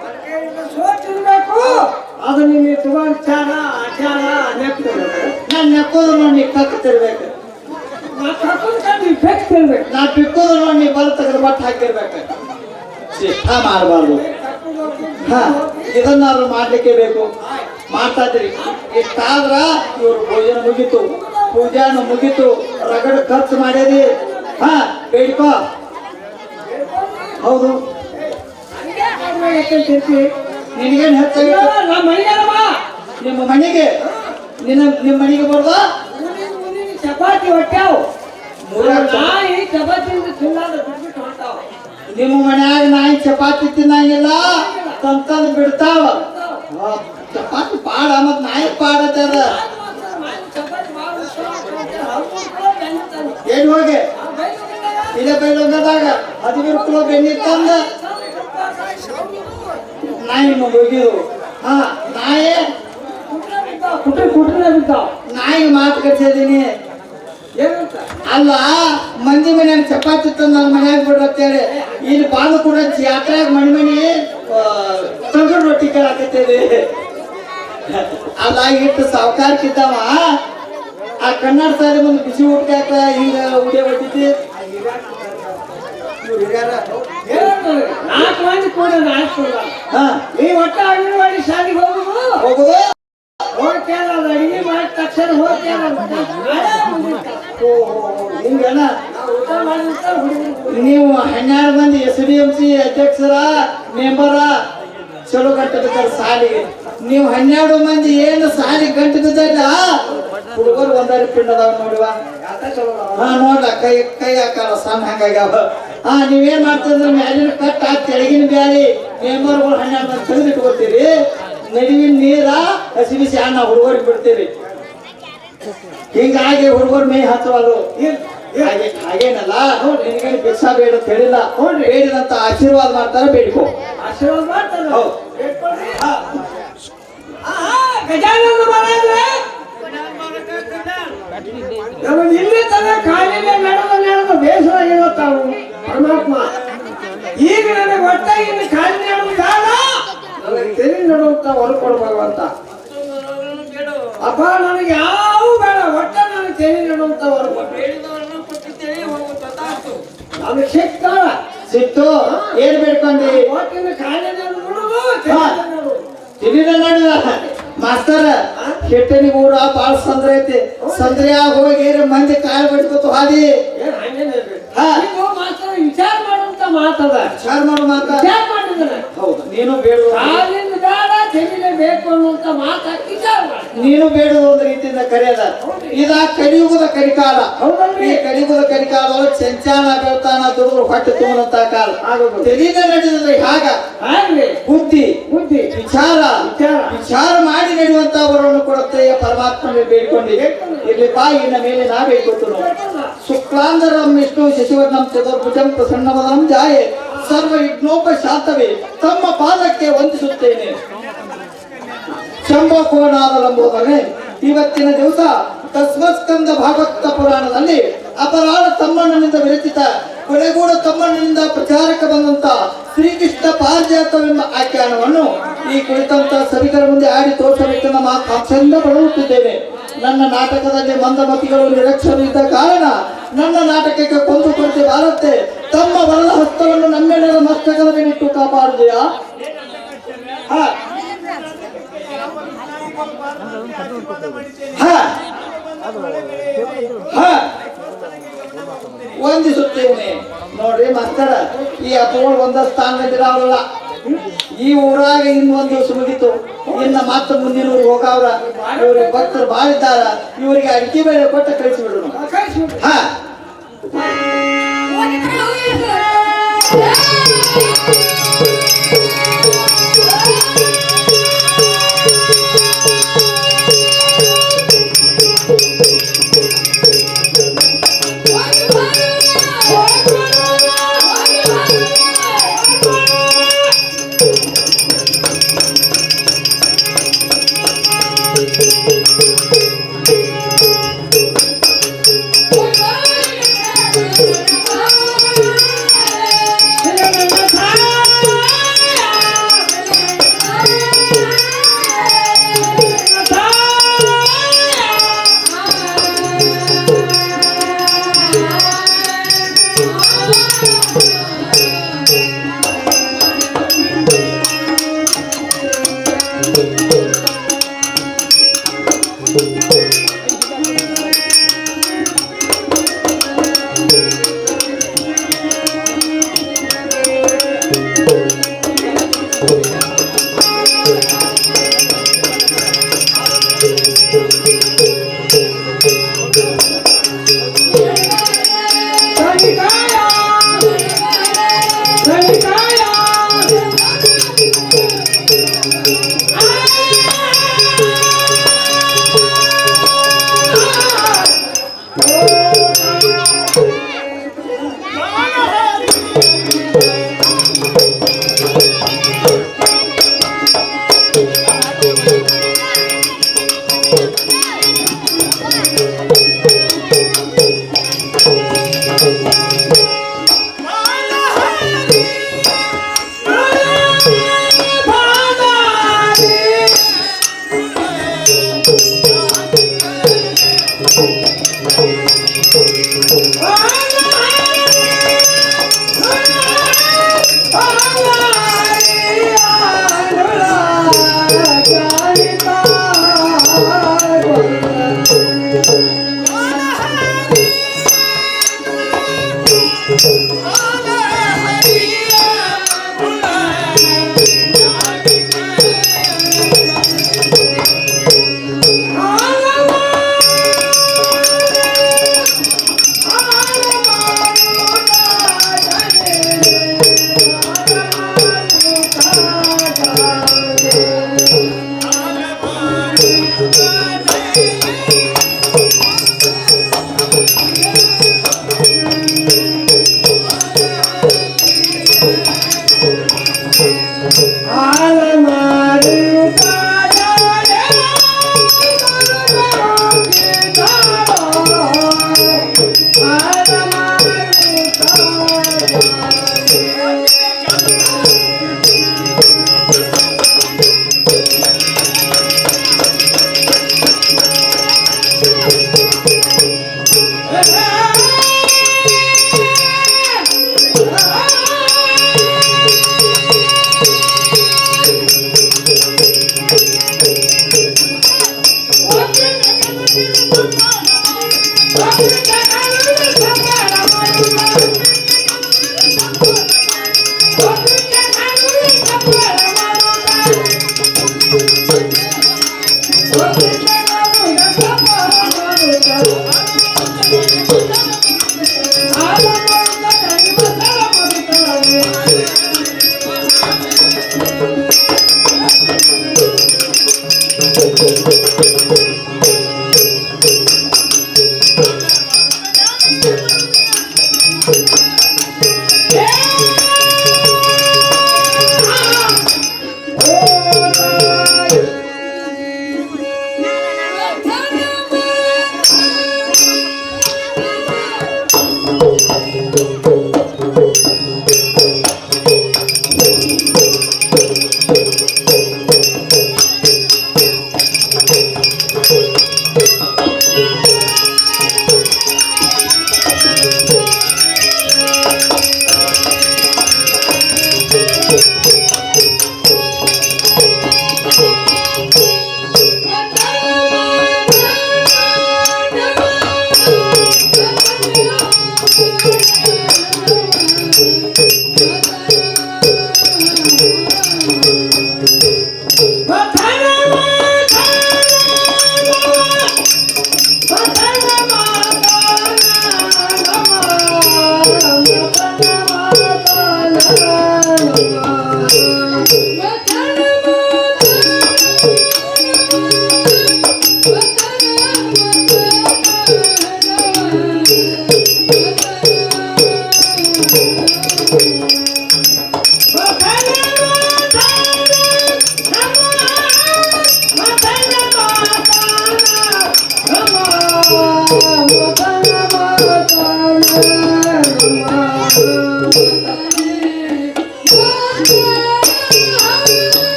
ಅದು ನಿನ್ನ ತಗೊಂಡ್ ಚಾರ ಆಚಾರ ನಾನ್ ನೆಕ್ಕೋದು ನೋಡಿ ನೀ ಕಕ್ತಿರ್ಬೇಕು ನಾ ಬಿಕ್ಕೋದು ನೋಡಿ ನೀ ಬಲ ತೆಗೆದು ಬಟ್ ಹಾಕಿರ್ಬೇಕು ಇಷ್ಟ ಮಾಡಬಾರ್ದು ಹಾ ಇದನ್ನಾದ್ರು ಮಾಡ್ಲಿಕ್ಕೆ ಬೇಕು ಮಾಡ್ತಾ ಇದ್ರಿ ಇಷ್ಟಾದ್ರ ಇವ್ರ ಭೋಜನ ಮುಗೀತು ಪೂಜಾನು ಮುಗೀತು ರಗಡ ಖರ್ಚು ಮಾಡ್ಯದಿ ಹಾ ಬೇಡ್ಕೋ ಹೌದು ನಿನಗೇನು ಹೆಚ್ಚಾಗಿತ್ತು ನಿಮ್ಮ ಮನೆಗೆ ನಿಮ್ಮ ಮನೆಗೆ ಬರ್ದ ಚಪಾತಿ ಹೊಟ್ಟಾವ್ ನಾಯಿ ಚಪಾತಿ ಹೊಂಟಾವ ನಿಮ್ಮ ಮನ್ಯಾಗ ನಾಯಿ ಚಪಾತಿ ತಿನ್ನಂಗಿಲ್ಲ ತಂತಂದ್ ಬಿಡ್ತಾವ ಚಪಾತಿ ಪಾಡ ಮತ್ ನಾಯಿ ಪಾಡತ್ತೆ ಅದ ಏನ್ ಹೋಗಿ ಇಲ್ಲೇ ಬೈಲೊಂಗದಾಗ 15 ಕಿಲೋ ಬೆಣ್ಣೆ ತಂದ ನಾಯಿ ಹೋಗಿದು ಹಾ ನಾಯಿ ಕುಟ್ರೆ ಬಿದ್ದಾವ ನಾಯಿ ಮಾತು ಕಟ್ಸಿದೀನಿ ಏನಂತ ಅಲ್ಲ ಮಂದಿ ಮನ್ಯಾಗ ಚಪಾತಿ ತಂದು ನನ್ನ ಮನ್ಯಾಗ ಬಿಡ್ರತ್ತೇಳಿ ಇಲ್ಲಿ ಬಾಂದು ಕೂಡ ಜಾತ್ರೆಯಾಗ ಮಣಿ ತಂಗು ರೊಟ್ಟಿ ಕೇಳಾಕತ್ತೇವಿ. ಅಲ್ಲ ಇಟ್ಟು ಸಾವುಕಾರಕ್ಕಿದ್ದಾವ ಆ ಕನ್ನಡ ಸಾಲಿ ಮುಂದೆ ಬಿಸಿ ಊಟಕ್ಕ ಹಿಂಗ ಉಡಿಯ ಹೊಟ್ಟಿದ್ದಿ. 4 ಮಂದಿ ಕೂಡ ಈ ಒಟ್ಟ ಅಂಗನವಾಡಿ ಶಾಲೆಗೆ ಹೋಗುದು ಹೋಗ್ತೇನ ಅಡಿಗೆ ಮಾಡಿದ ತಕ್ಷಣ ಹೋಗ್ತೇನ ಹಿಂಗನ ಊಟ ಮಾಡಿರ್ತಾರ. ನೀವು 12 ಮಂದಿ SDMC ಅಧ್ಯಕ್ಷರ ಮೆಂಬರ ಚಲೋ ಗಂಟೆ ಬಿದ್ದಾರ ಸಾಲಿಗೆ. ನೀವು 12 ಮಂದಿ ಏನು ಸಾಲಿ ಗಂಟೆ ಬಿದ್ದಾರ ಹುಡುಗರು ಒಂದಾರಿ ಪಿಂಡ್ ಅದಾವ ನೋಡಿವ. ಹಾ ನೋಡ್ಲ ಕೈ ಕೈ ಹಾಕಾಳ ಸಣ್ಣ ಹಂಗಾಗ್ಯಾವ. ನೀವೇನ್ ಮಾಡ್ತಿದ್ರೆ ಮ್ಯಾಲಿನ ಕಟ್ಟ ತೆಳಗಿನ ಬ್ಯಾಳಿ ಮೆಂಬರ್ಗಳು 12 ಮಂದಿ ತೆಗೆದು ಇಟ್ಕೊತೀರಿ. ನಡುವಿನ ನೀರ ಹಸಿ ಬಿಸಿ ಅನ್ನ ಹುಡುಗರಿಗೆ ಬಿಡ್ತೀರಿ. ಹಿಂಗಾಗಿ ಹುಡುಗರು ಮೇ ಹತ್ತವಲ್ಲು. ಹಾಗೇನಲ್ಲ ನಿನಗೆ ಭಿಕ್ಷಾ ಬೇಡ ಅಂತ ಹೇಳಿಲ್ಲ. ಬೇಡಿದಂತ ಆಶೀರ್ವಾದ ಮಾಡ್ತಾರೆ, ಬೇಡಿಕೋ. ಆಶೀರ್ವಾದ ಮಾಡ್ತಾರೆ. ಹೌದು ಗಜಾನನ ಮಹಾರಾಜರೇ, ನಮಗೆ ಇಲ್ಲಿ ತನ ಕಾಲಿಗೆ ನಡೆದು ಬೇಸರ ಇವತ್ತಾವು ಪರಮಾತ್ಮ. ಈಗ ನನಗೆ ಒಟ್ಟಾಗಿ ಕಾಲಿ ನಡೆದು ಕಾಲ ನನಗೆ ತೆರಿ ನಡುವಂತ ಹೊರಕೊಡ್ಬಾರ್ದಂತ ಅಪ್ಪ. ನನಗೆ ಯಾವ ಬೇಡ, ಒಟ್ಟ ನನಗೆ ತೆರಿ ನಡುವಂತ ನನಗೆ ಸಿಕ್ತು. ಏನ್ ಬೇಡ್ಕೊಂಡಿ? ಒಟ್ಟಿನ ಕಾಲಿ ನೋಡುದು ತಿಳಿದ ನೋಡಿದ ಮಾಸ್ತರ ಕೆಟ್ಟನಿಗೆ ಊರ ಬಾಳ ಸಂದ್ರ ಐತಿ. ಸಂದ್ರ್ಯಾಗ ಹೋಗಿ ಮಂದಿ ಕಾಲ್ ಬಿಡ್ಕೊತ ಹಾದಿ ವಿಚಾರ ಮಾಡುವಂತ ಮಾತದ. ವಿಚಾರ ಮಾಡೋ ಮಾತ ಮಾಡಿದ್ರೆ ಹೌದು. ನೀನು ಬೇಡುವ ಕಾಲಿಂದ ಬೇಡ ತೆರಿಗೆ ಬೇಕು ಅನ್ನುವಂತ ಮಾತ ವಿಚಾರ ಮಾಡಿ. ನೀನು ಬೇಡುವ ಒಂದು ರೀತಿಯಿಂದ ಕರೆಯದ. ಇದ ಕಲಿಯುಗದ ಕರಿಕಾಲ. ಈ ಕಲಿಯುಗದ ಕರಿಕಾಲದೊಳಗೆ ಚೆಂಚಾನ ಬೆಳ್ತಾನ ದುಡಿದ್ರು ಹೊಟ್ಟೆ ತುಂಬಂತ ಕಾಲ. ತೆರೀದ ನಡೆದ್ರೆ ಹಾಗ ಆಗ್ಲಿ ಬುದ್ಧಿ ಬುದ್ಧಿ ವಿಚಾರ ವಿಚಾರ ಮಾಡಿ ನಡೆಯುವಂತ ವರವನ್ನು ಕೊಡುತ್ತೆ ಪರಮಾತ್ಮನಿಗೆ ಬೇಡಿಕೊಂಡಿ. ಇಲ್ಲಿ ಇನ್ನ ಮೇಲೆ ನಾ ಬೇಡ್ಕೊತನು. ಶುಕ್ಲಾಂಧರಂ ವಿಷ್ಣು ಶಶಿವರ್ಣಂ ಚತುರ್ಭುಜಂ ಪ್ರಸನ್ನವದನಂ ಜಾಯೆ ಸರ್ವ ವಿಘ್ನೋಪ ಶಾಂತವೇ ತಮ್ಮ ಪಾದಕ್ಕೆ ವಂದಿಸುತ್ತೇನೆ. ಶಂಭೋ ಕೋನಾದ ಲಂಬೋದನೆ. ಇವತ್ತಿನ ದಿವಸ ತಸ್ಮಸ್ಕಂದ ಭಾಗವತ ಪುರಾಣದಲ್ಲಿ ಅಪರಾಧ ತಮ್ಮಣ್ಣನಿಂದ ವಿರಚಿತ ಕೊಳೆಗೂಡ ತಮ್ಮಣ್ಣನಿಂದ ಪ್ರಚಾರಕ್ಕೆ ಬಂದಂತ ಶ್ರೀಕೃಷ್ಣ ಪಾರಿಜಾತವೆಂಬ ಆಖ್ಯಾನವನ್ನು ಈ ಕುರಿತಂತ ಸಭಿಕರ ಮುಂದೆ ಆಡಿ ತೋರಿಸಬೇಕೆಂದು ನಮ್ಮ ಕಾಂಕ್ಷೆಯಿಂದ ಬಳಲುತ್ತಿದ್ದೇನೆ. ನನ್ನ ನಾಟಕದಲ್ಲಿ ಮಂದಮತಿಗಳು ನಿರಕ್ಷರು ಇದ್ದ ಕಾರಣ ನನ್ನ ನಾಟಕಕ್ಕೆ ಕೊಂದು ಕೊರತೆ ಬಾರತ್ತೆ. ತಮ್ಮ ವರದ ಹಸ್ತವನ್ನು ನಮ್ಮೆಲ್ಲರ ಮಸ್ತಕದ ಮೇಲಿಟ್ಟು ಕಾಪಾಡುದೆಯಾ? ವಂದಿಸುತ್ತೇನೆ. ನೋಡ್ರಿ ಮಾಸ್ತರ, ಈ ಅಪ್ಪಗಳು ಒಂದ ಸ್ಥಾನದಲ್ಲಿರಲ್ಲ. ಈ ಊರಾಗ ಇನ್ನೊಂದು ದಿವಸ ಮುಗಿತು, ಇನ್ನ ಮತ್ತೆ ಮುಂದಿನ ಊರಿಗೆ ಹೋಗವ್ರ. ಇವ್ರಿಗೆ ಭಕ್ತರು ಬಾಳಿದ್ದಾರ. ಇವರಿಗೆ ಅಡಿಕೆ ಬೇಳೆ ಕೊಟ್ಟ ಕಳಿಸಿಬಿಡೋಣ. ಹಾ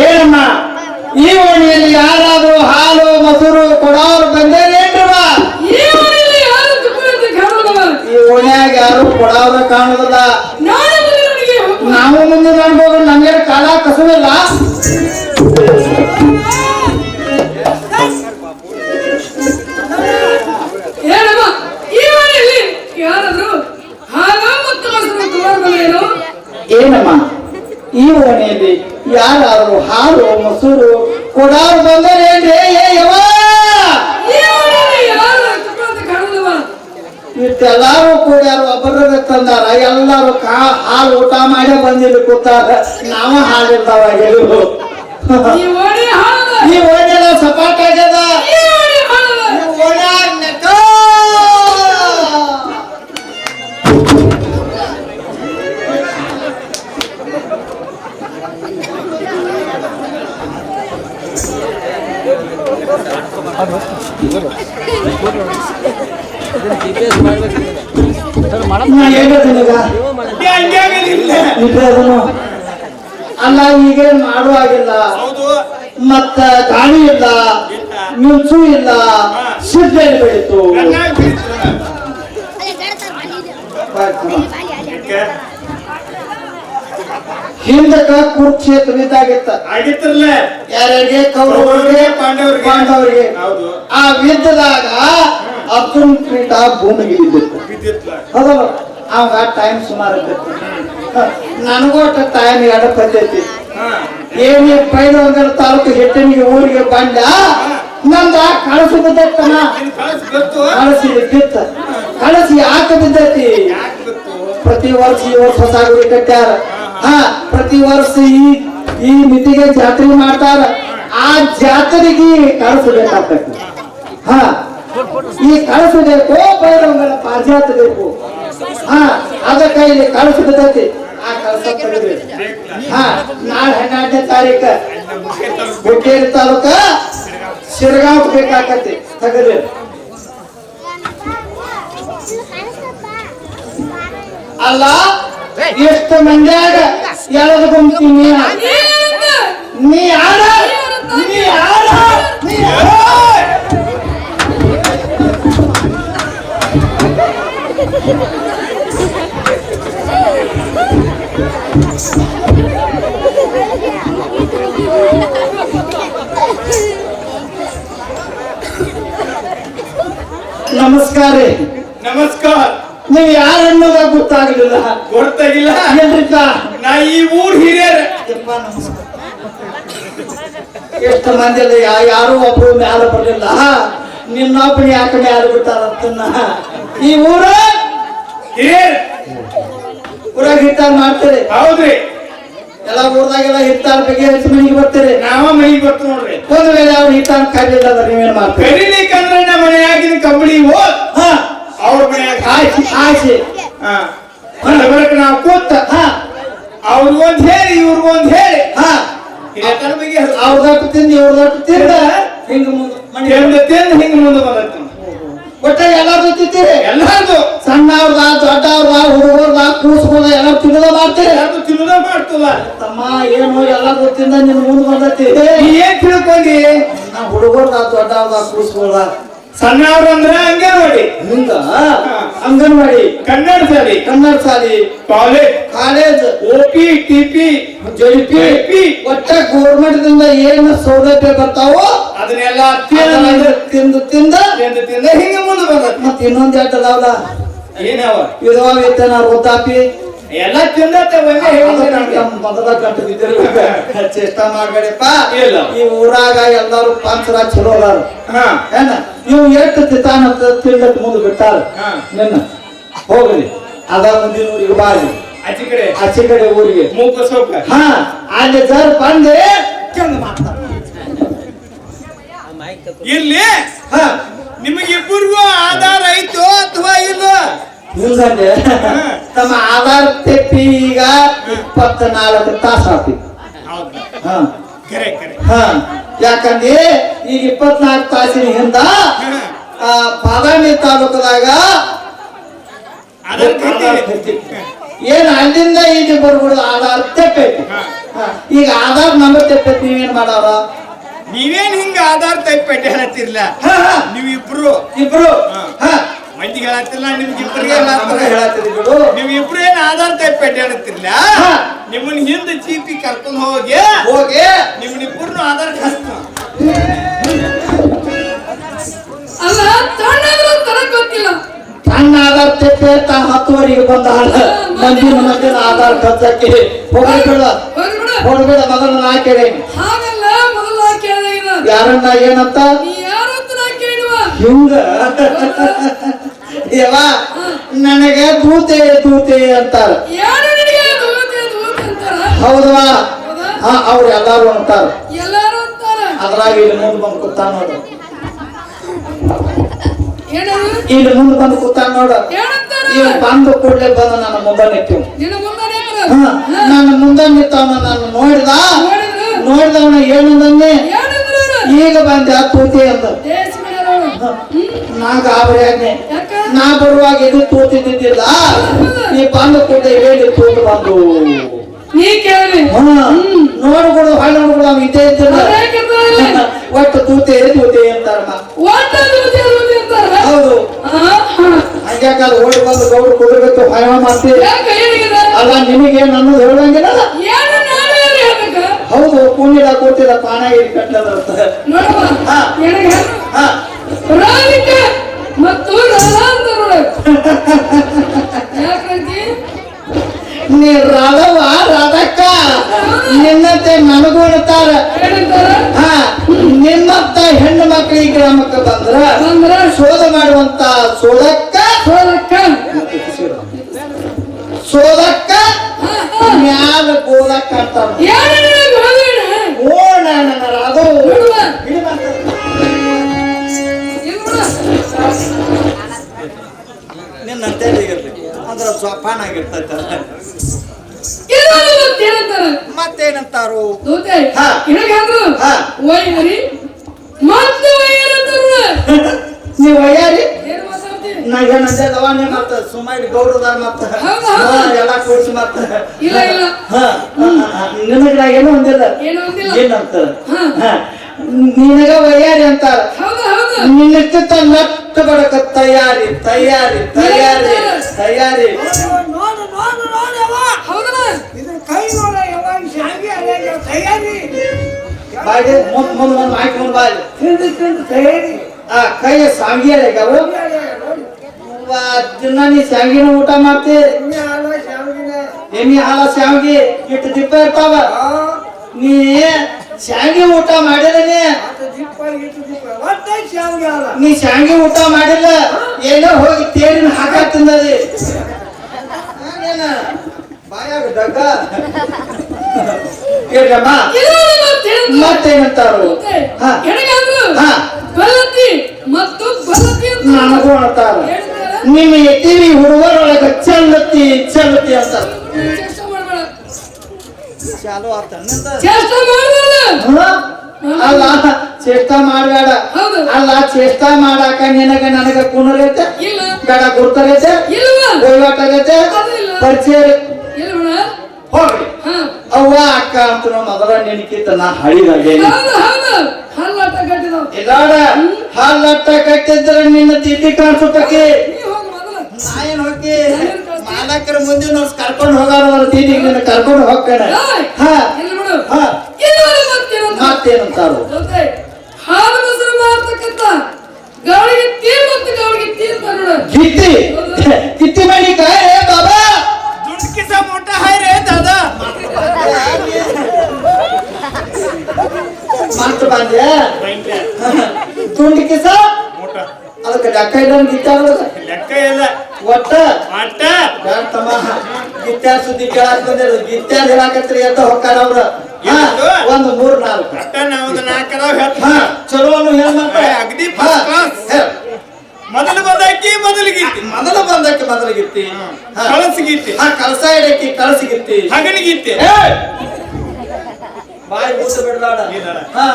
ಏನಮ್ಮ ಈ ಓಣಿಯಲ್ಲಿ ಯಾರಾದ್ರೂ ಹಾಲು ಮೊಸರು ಕೊಡೋರು ಬಂದೇನೇನ್ರವ? ಈ ಓಣ್ಯಾಗ ಯಾರು ಕೊಡೋರ ಕಾಣುದಿಲ್ಲ. ನಾವು ಮುಂದೆ ಅನ್ಬೋದು, ನಮ್ಗೆ ಕಾಲ ಕಸುವಿಲ್ಲ. ಏನಮ್ಮ ಈ ಓಣಿಯಲ್ಲಿ ಯಾರಾದ್ರೂ ಹಾಲು ಮೊಸರು ಕೊಡೋರು ಬಂದರೇನ್ರಿ? ಯವ್ವ ತಂದಾರ ಎಲ್ಲಾರು ಹಾಲು ಊಟ ಮಾಡಿ ಬಂದಿಲ್ಲ ಕೂತಾರ ನಾವ ಹಾಲಿರ್ತಾವ ಎಲ್ಲೂ ಈ ಓಣಿಯಲ್ಲ ಸಪಾಟ ಆಗ್ಯದ ಈ ಓಣ್ಯಾಗ ನೆಕ್ಕ GPS ಮಾಡ್ಬೇಕು ಸರ್ ನಾ ಹೇಳಿದ್ದೀನಿ ಈಗ ಅದನ್ನು ಅಲ್ಲ ಈಗೇನ್ ಮಾಡುವಾಗಿಲ್ಲ ಮತ್ತ ಗಾಳಿ ಇಲ್ಲ ಮಿಂಚು ಇಲ್ಲ ಸಿಡ್ಲೆ ಬೆಳೀತು ಹಿಂದಕ್ಕ ಕುರುಕ್ಷೇತ್ರ ಇದ್ದಾಗಿತ್ತ ಆಗಿತ್ತಲ್ಲ ಯಾರ್ಯಾರಿಗೆ ಕೌರವರಿಗೆ ಪಾಂಡವರಿಗೆ ಆ ಯುದ್ಧದಾಗ ಅರ್ಜುನ್ ಕ್ರೀಟ ಭೂಮಿಗೆ ಬಿದ್ದಿತ್ತು ಹೌದಲ್ಲ ಅವಾಗ ಟೈಮ್ ಸುಮಾರು ನನಗೋಟ ಟೈಮ್ ಎಡಕ್ ಹತ್ತೈತಿ ಏನೇ ಪೈಲವಂಗರ ತಾಲೂಕು ಹೆಟ್ಟನಿಗೆ ಊರಿಗೆ ಬಂದ ನಂದ ಕಳಸು ಬಿದ್ದೈತನ ಕಳಸಿ ಬಿತ್ತ ಕಳಸಿ ಯಾಕೆ ಬಿದ್ದೈತಿ ಪ್ರತಿ ವರ್ಷ ಈ ವರ್ಷ ಹೊಸ ಗುಡಿ ಕಟ್ಟ್ಯಾರ ಪ್ರತಿ ವರ್ಷ ಈ ಮಿತಿಗೆ ಜಾತ್ರೆ ಮಾಡ್ತಾರ ಆ ಜಾತ್ರೆಗೆ ಕಳಸು ಬೇಕಾಗ್ತೈತಿ ಈ ಕಳಸು ಬೇಕು ಪೈಲವಂಗರ ಪಾರಿಜಾತ ಬೇಕು ಅದಕ್ಕೆ ಇಲ್ಲಿ ಕಳಸು ಬಿದ್ದೈತಿ ಆ ಕಳಸ ತೆಗೆದ್ರಿ ನಾಳೆ 12ನೇ ತಾರೀಕ ಹುಕ್ಕೇರಿ ತಾಲೂಕ ಶಿರಗಾಂವ್ ಬೇಕಾಕತಿ ತೆಗೆದ್ರಿ ಅಲ್ಲ ಎಷ್ಟು ಮಂದ್ಯಾಗ ಎಳದ ಗುಂತೀನಿ ನೀ ಆಡ ನೀ ಆಡ ನೀ ನಮಸ್ಕಾರ ನಮಸ್ಕಾರ ನೀವು ಯಾರು ಅನ್ನೋದ ಗೊತ್ತಾಗ್ಲಿಲ್ಲ ಗೊತ್ತಾಗಿಲ್ಲ ಏನ್ರಿಪ್ಪ ನಾ ಈ ಊರ್ ಹಿರಿಯರ ಎಷ್ಟು ಮಂದಿ ಯಾರು ಒಬ್ರು ಮ್ಯಾಲ ಬರ್ಲಿಲ್ಲ ನಿನ್ನೊಬ್ಬನ ಯಾಕೆ ಮ್ಯಾಲ ಬಿಟ್ಟಾರಂತನ್ನ ಈ ಊರ ಹಿರಿಯರ ಊರಾಗ ಹಿಟ್ಟಾರ ಮಾಡ್ತೀರಿ ಹೌದ್ರಿ ಎಲ್ಲ ಊರ್ದಾಗೆಲ್ಲ ಹಿಟ್ಟಾರ ಬಗ್ಗೆ ಹೆಚ್ಚು ಮನೆಗೆ ಬರ್ತೀರಿ ನಾವ ಮನೆಗೆ ಬರ್ತು ನೋಡ್ರಿ ಒಂದ್ ವೇಳೆ ಅವ್ರು ಹಿಟ್ಟಾರ ಕರೀಲಿಲ್ಲ ಅಂದ್ರೆ ನೀವೇನ್ ಮಾಡ್ತೀರಿ ಕರೀಲಿಕ್ಕಂದ್ರೆ ನಮ್ಮ ಮನೆಯಾಗಿನ ಕಂಬಳಿ ಹೋದ್ ಅವ್ರ ಮನೆಯಾಗ ಆಯ್ಸಿ ಆಯ್ಸಿ ಬರಕ ನಾವು ಕೂತ ಅವ್ರಿಗೊಂದ್ ಹೇಳಿ ಇವ್ರಿಗೊಂದ್ ಹೇಳಿ ಹಿರಿಯತನ ಬಗ್ಗೆ ಅವ್ರದಟ್ಟು ತಿಂದು ಇವ್ರದಟ್ಟು ತಿಂದ ಹಿಂಗ ಮುಂದೆ ತಿಂದು ಹಿಂಗ ಮುಂದೆ ಬಂದೈತಿ ಒಟ್ಟ ಎಲ್ಲಾರು ತಿಂತೀರಿ ಎಲ್ಲಾರ್ದು ಸಣ್ಣವ್ರದ ದೊಡ್ಡವ್ರದ ಹುಡುಗರ್ದ ಕೂಸ್ಕೊಂಡ ಎಲ್ಲಾರು ತಿನ್ನದ ಮಾಡ್ತೀರಿ ಎಲ್ಲಾರ್ದು ತಿನ್ನೋದ ಮಾಡ್ತದ ತಮ್ಮ ಏನು ಎಲ್ಲಾರು ತಿಂದ ನಿನ್ ಮುಂದ್ ಬಂದೈತಿ ನೀ ಏನ್ ತಿಳ್ಕೊಂಡಿ ನಾ ಹುಡುಗರ್ದ ದೊಡ್ಡವ್ರದ ಕೂಸ್ಕೊಂಡ ಸಣ್ಣವ್ರ ಅಂದ್ರೆ ಅಂಗನವಾಡಿ ಹಿಂಗ ಅಂಗನವಾಡಿ ಕನ್ನಡ ಶಾಲಿ ಕಾಲೇಜ್ ಓಪಿ ಟಿಪಿ ಜೆಪಿ ಒಟ್ಟ ಗೌರ್ಮೆಂಟ್ ದಿಂದ ಏನು ಸೌಲಭ್ಯ ಬರ್ತಾವೋ ಅದನ್ನೆಲ್ಲ ತಿಂದು ತಿಂದ ಹಿಂಗ ಮುಂದೆ ಬಂದ ಮತ್ ಇನ್ನೊಂದ್ ಎರಡು ಅದಾವಲ್ಲ ಏನವ ವಿಧವಾ ವೇತನ ವೃದ್ಧಾಪಿ ಎಲ್ಲ ತಿಂದತ್ತೆ ಮೊದಲ ಗಂಟು ಬಿದ್ದಿರ್ಬೇಕ ಚೇಷ್ಟ ಮಾಡ್ಬೇಡಪ್ಪ ಇಲ್ಲ ಈ ಊರಾಗ ಎಲ್ಲಾರು ಪಂಚರ ಚಲೋ ಅದಾರು ಏನ ಇವ್ ಎಷ್ಟು ತಿತಾನ ತಿಂದಕ್ ಮುಂದ್ ಬಿಟ್ಟಾರ ನಿನ್ನ ಹೋಗ್ರಿ ಅದ ಮುಂದಿನ ಊರಿಗೆ ಬಾರಿ ಆಚೆ ಕಡೆ ಊರಿಗೆ ಮೂಕ ಸೋಕ ಅಲ್ಲಿ ಜರ್ ಬಂದೆ ಚಂದ ಮಾಡ್ತಾರ ಇಲ್ಲಿ ನಿಮಗಿಬ್ಬರಿಗೂ ಆಧಾರ ಐತೋ ಅಥವಾ ಇಲ್ಲ ಹಿಂಗಂದ್ರೆ ತಮ್ಮ ಆಧಾರ್ ತೆಪ್ಪಿ ಈಗ 24 ತಾಸು ಆತಿ ಯಾಕಂದ್ರೆ ಈಗ 24 ತಾಸಿನ ಹಿಂದ ಬಾದಾಮಿ ತಾಲೂಕದಾಗ ಏನ್ ಅಲ್ಲಿಂದ ಈಗ ಬರ್ಬಿಡುದು ಆಧಾರ್ ತೆಪ್ಪೈತಿ ಈಗ ಆಧಾರ್ ನಂಬರ್ ತೆಪ್ಪೈತಿ ನೀವೇನ್ ಮಾಡಾರ ನೀವೇನ್ ಹಿಂಗ ಆಧಾರ್ ತೆಪ್ಪೈತಿ ಹೇಳತ್ತಿರ್ಲ ನೀವಿಬ್ರು ಮಂದಿಗೆ ಹೇಳತ್ತಿಲ್ಲ ನಿಮ್ಗಿಬ್ಬರಿಗೆ ಹೇಳತ್ತೀರಿ ಬಿಡು ನೀವಿಬ್ರು ಏನ್ ಆಧಾರ್ ತೆಪ್ಪೈತಿ ಹೇಳತ್ತಿರ್ಲ ನಿಮ್ಮನ್ನ ಹಿಂದ ಚೀಪಿ ಕರ್ಕೊಂಡ್ ಹೋಗಿ ನಿಮ್ಮನ್ನಿಬ್ಬರು ಆಧಾರ್ ಕಷ್ಟ ಅಲ್ಲ ತನಕ್ ಗೊತ್ತಿಲ್ಲ ಸಣ್ಣ ಆಧಾರ್ ತೆಪ್ಪೆ 10ವರೆಗೆ ಬಂದ ಮಂದಿನ ಆಧಾರ್ ಖರ್ಚಕ್ಕೆ ಹೋಗ್ಬೇಡ ಮೊದಲು ನಾ ಕೇಳಿ ಹಾಗಲ್ಲ ಮೊದಲ ಕೇಳಿದ ಯಾರನ್ನ ಏನಂತ ಯಾರು ಅಂತ ನಾ ಕೇಳುವ ಹಿಂಗ ನನಗೆ ದೂತೆ ದೂತೆ ಅಂತಾರ. ಯಾರು ನಿನಗೆ ದೂತೆ ದೂತೆ ಅಂತಾರ? ಹೌದವಾ? ಹೌದಾ? ಹಾ, ಅವ್ರು ಎಲ್ಲಾರು ಅಂತಾರ. ಎಲ್ಲಾರು ಅಂತಾರ. ಅದ್ರಾಗ ಇಲ್ಲಿ ಮುಂದೆ ಬಂದು ಕೂತಾನ ನೋಡು. ಏನದು? ಇಲ್ಲಿ ಮುಂದೆ ಬಂದು ಕೂತಾನ ನೋಡು. ಏನಂತಾರ? ಇವ್ ಬಂದು ಕೂಡಲೇ ಬಂದು ನನ್ನ ಮುಂದೆ ನಿಂತಿವ್. ನಿನ್ನ ಮುಂದೆ ನನ್ನ ಮುಂದೆ ನಿಂತವನ ನಾನು ನೋಡಿದ್ರು? ನೋಡಿದವನ ಏನಂದಂಗೆ ಏನಂದ್ರು ಅವ್ರು? ಈಗ ಬಂದೆ ತೂತಿ ಅಂದ. ದೇಶ ಬಿಡೋರು. ನಾ ಗಾಬರಿ ಆದ್ನೆ. ಯಾಕ? ನಾ ಬರುವಾಗ ಇದು ತೂತಿದ್ದಿದ್ದಿಲ್ಲ. ನೀ ಬಂದು ಕೂಡಲೇ ಹೇಳಿ ತೂತು ಬಂದು ನೀ ಕೇಳಿ ನೋಡ್ಕೊಡು ಹೊಳ್ಳಿ ನೋಡ್ಕೊಡು ಅವ್ನು ಇದ್ದೇ ಇದ್ದಿಲ್ಲ. ಒಟ್ಟು ತೂತೆ ತೂತೆ ಅಂತಾರಮ್ಮ. ಒಟ್ಟ ದೂತೆ ದೂತೆ ಅಂತಾರ. ಹೌದು. ಹಂಗ್ಯಾಕಲ್ಲ ಓಡಿ ಬಂದು ಗೌಡ್ರು ಕುದುರ್ಬೇಕು ಭಯ ಮಾಡ್ತೀವಿ. ಯಾಕ ಏನಿದೆ? ಅಲ್ಲ ನಿಮಗೆ ನನ್ನದು ಹೇಳುವಂಗಿಲ್ಲ. ಏನು ನಾನು ಏನು ಹೇಳ್ಬೇಕ? ಹೌದು, ಕೂನಿಲ್ಲ ಕೂತಿಲ್ಲ ಪಾನಾಗಿರಿ ಕಟ್ಟದ ನೋಡಮ್ಮ, ಹಾ. ನಿನಗೆ ಹೆಣ್ಣು ರಾಧಿಕ ಮತ್ತು ರಾಧಾ ಅಂತ ನೋಡ. ಯಾಕಂತಿ? ನೀ ರಾಧವ ರಾಧಕ್ಕ ನಿನ್ನಂತೆ ನನಗೂ ಅಂತಾರ. ಏನಂತಾರ? ಹಾ, ನಿಮ್ಮಂತ ಹೆಣ್ಣು ಮಕ್ಕಳು ಈ ಗ್ರಾಮಕ್ಕೆ ಬಂದ್ರ ಶೋಧ ಮಾಡುವಂತ ಸೋದಕ್ಕ ಸೋದಕ್ಕ ಸೋದಕ್ಕ ಮ್ಯಾಲ ಗೋದಕ್ಕ ಅಂತಾರ. ಯಾರು ನಿನಗೆ ಗೋವಿನ? ಓ ನನ್ನ ರಾಧು ನೋಡುವ. ಇಲ್ಲಿ ಮಾತಾಡು. ಇದು ನೋಡ. ನಿನ್ನಂತೆ ಇರಲಿ ಅಂದ್ರ ಸ್ವಪಾನಾಗಿರ್ತೈತ. ಇದು ಮತ್ತೇನಂತಾರ? ಮತ್ತೇನಂತಾರು? ದೂತೆ ಹಾ. ನಿನಗೆ ಅಂದ್ರು ಹಾ. ವೈಹರಿ ಮತ್ತೆ ವೈಹರಂತಾರ. ನೀವ್ ವಯ್ಯಾರಿ ಏನು ಮಾತಾಡ್ತಿ? ನಾಗೇನಂತೆ ದವಾನೆ ಮತ್ತ ಸುಮಾರಿ ಗೌಡದಾರ ಮತ್ತ ಹೌದಾ, ಹೌದಾ. ಎಲ್ಲ ಕೂಡಿಸಿ ಮತ್ತ ಇಲ್ಲ ಇಲ್ಲ ನಿನಗ ಏನು ಒಂದಿಲ್ಲ. ಏನು ಒಂದಿಲ್ಲ. ಏನಂತ ಹಾ. ನಿನಗ ವಯ್ಯಾರಿ ಅಂತಾರ. ಹೌದಾ ಹೌದಾ. ನಿನ್ನಕ್ಕಿಂತ ನಟ್ಟ ಬಡಕ ತಯಾರಿ ತಯಾರಿ ತಯಾರಿ ತಯಾರಿ. ನೋಡು ನೋಡು ನೋಡವ ಹೌದಾ? ಇದು ಕೈ ನೋಡ ಯಾವಾಗ ಶಾಂಗಿ ಅಲ್ಲ ತಯಾರಿ ಬಾಯಿ ಮುಂದ್ ಮಾಹಿತಿ ಮುಂದ್ ಬಾಯಿ ತಿಂದು ತಯಾರಿ ಆ ಕೈ ಸಾಂಗಿ ಅಲ್ಲಗವು ದಿನ ನೀ ಶಾಂಗಿನ ಊಟ ಮಾಡ್ತಿ. ಎಮ್ಮಿ ಹಾಲ ಶಾವಿಗೆ ಇಟ್ಟು ದಿಪ್ಪ ಇರ್ತಾವ. ನೀ ಶಾಂಗಿ ಊಟ ಮಾಡಿದನಿ. ನೀ ಶಾಂಗಿ ಊಟ ಮಾಡಿಲ್ಲ ಏನೋ ಹೋಗಿ ತೇರಿನ ಹಾಕ ತಿಂದದಿ. ಬಾಯಾಗ ಡಗ್ಗ ಹೇಳ್ರಮ್ಮ. ಮತ್ತೇನಂತಾರು? ಹಾ. ನಿನಗೆ ಅಂದ್ರು ಹಾ. ಬಲತಿ ಮತ್ತು ಬಲತಿ ಅಂತ ನನಗೂ ಅಂತಾರ. ಹೇಳ್ತಾರ. ನಿಮ್ಮ ಎತ್ತಿವಿ ಹುಡುಗರೊಳಗ ಚಲ್ಲತಿ ಚಲ್ಲತಿ ಅಂತಾರ. ಚೇಷ್ಟ ಮಾಡಬೇಡ. ಚಾಲು ಆತ ಚೇಷ್ಟ ಮಾಡಬೇಡ. ಅಲ್ಲ ಚೇಷ್ಟ ಮಾಡಬೇಡ. ಹೌದು. ಅಲ್ಲ ಚೇಷ್ಟ ಮಾಡಾಕ ನಿನಗ ನನಗ ಕುಣರೈತೆ ಇಲ್ಲ. ಬೇಡ ಗುರ್ತರೈತೆ ಇಲ್ವಾ? ವಹಿವಾಟರೈತೆ ಅದಿಲ್ಲ. ಪರಿಚಯ ಇಲ್ವಣ? ಹೋಗ್ರಿ. ಹಾ. ಅವ್ವ ಅಕ್ಕ ಅಂತ ಮೊದಲ ನೆನಕಿತ್ತ ನಾ ಹಳಿದಾಗೆ ಹೌದು ಹೌದು. ಹಲ್ಲಾಟ ಕಟ್ಟಿದವ. ಇದಾಡ ಹಾಲಟ್ಟ ಕಟ್ಟಿದ್ರ ನಿನ್ನ ತಿದ್ದಿ ಕಾಣಿಸುತ್ತಕ್ಕೆ. ನೀ ಹೋಗು ಮೊದಲು. ನಾ ಏನ್ ಹೋಗಿ ಮಾಲಕರ ಮುಂದೆ ನಾವು ಕರ್ಕೊಂಡು ಹೋಗಾರ ತಿದ್ದಿ ಕರ್ಕೊಂಡು ಹೋಗ್ತಾನೆ. ಏಯ್! ಹಾ. ಇಲ್ಲಿ ಬಿಡು. ಹಾ. ಇದುವರೆಗೆ ಮತ್ತೇನಂತ? ಮತ್ತೇನಂತಾರು? ಜೊತೆ ಹಾಲು ಮೊಸರು ಮಾರ್ತಕ್ಕಂಥ ಗಾಳಿಗೆ ತೀ ಮತ್ತು ಗಾಳಿಗೆ ತೀ ಅಂತ ನೋಡು. ಗಿತ್ತಿ ಗಿತ್ತಿ ಮಾಡಿ ಕಾಯ ಬಾಬಾ ದುಂಡ್ಕಿಸ ಮೋಟ ಹಾಯ್ ರೇ ದಾದಾ ಮಾತ್ರ ಬಂದ್ಯಾ ತುಂಡಿ ಕಿಸ ಅದಕ್ಕೆ ಲೆಕ್ಕ ಇಲ್ಲೊಂದು ಗಿತ್ತಾರ ಲೆಕ್ಕ ಇಲ್ಲ ಒಟ್ಟ ಅಟ್ಟ ತಮ್ಮ ಗಿತ್ತಾರ ಸುದ್ದಿ ಕೇಳಾಕ್ ಬಂದಿರ ಗಿತ್ತಾರ ಹೇಳಾಕತ್ರಿ ಅಂತ ಹೊಕ್ಕಾರ ಅವ್ರ. ಒಂದು 3-4 ಅಟ್ಟ ನಾವೊಂದು 4 ಅದಾವ ಹೇಳ್ತ ಹಾ ಚಲೋ ಹೇಳ್ಮಂತ ಅಗದಿ ಫಸ್ಟ್ ಕ್ಲಾಸ್. ಮೊದಲು ಬಂದಾಕಿ ಮೊದಲಿಗಿತ್ತಿ ಮೊದಲ ಬಂದಕ್ಕೆ ಮೊದಲಿಗಿತ್ತಿ ಕಳಸಿಗಿತ್ತಿ ಹಾ ಕಳಸ ಇಡಕ್ಕಿ ಕಳಸಿಗಿತ್ತಿ ಹಗನಿಗಿತ್ತಿ ಬಾಯಿ ಬೂಸ ಬಿಡ್ಲಾಡ. ಹಾ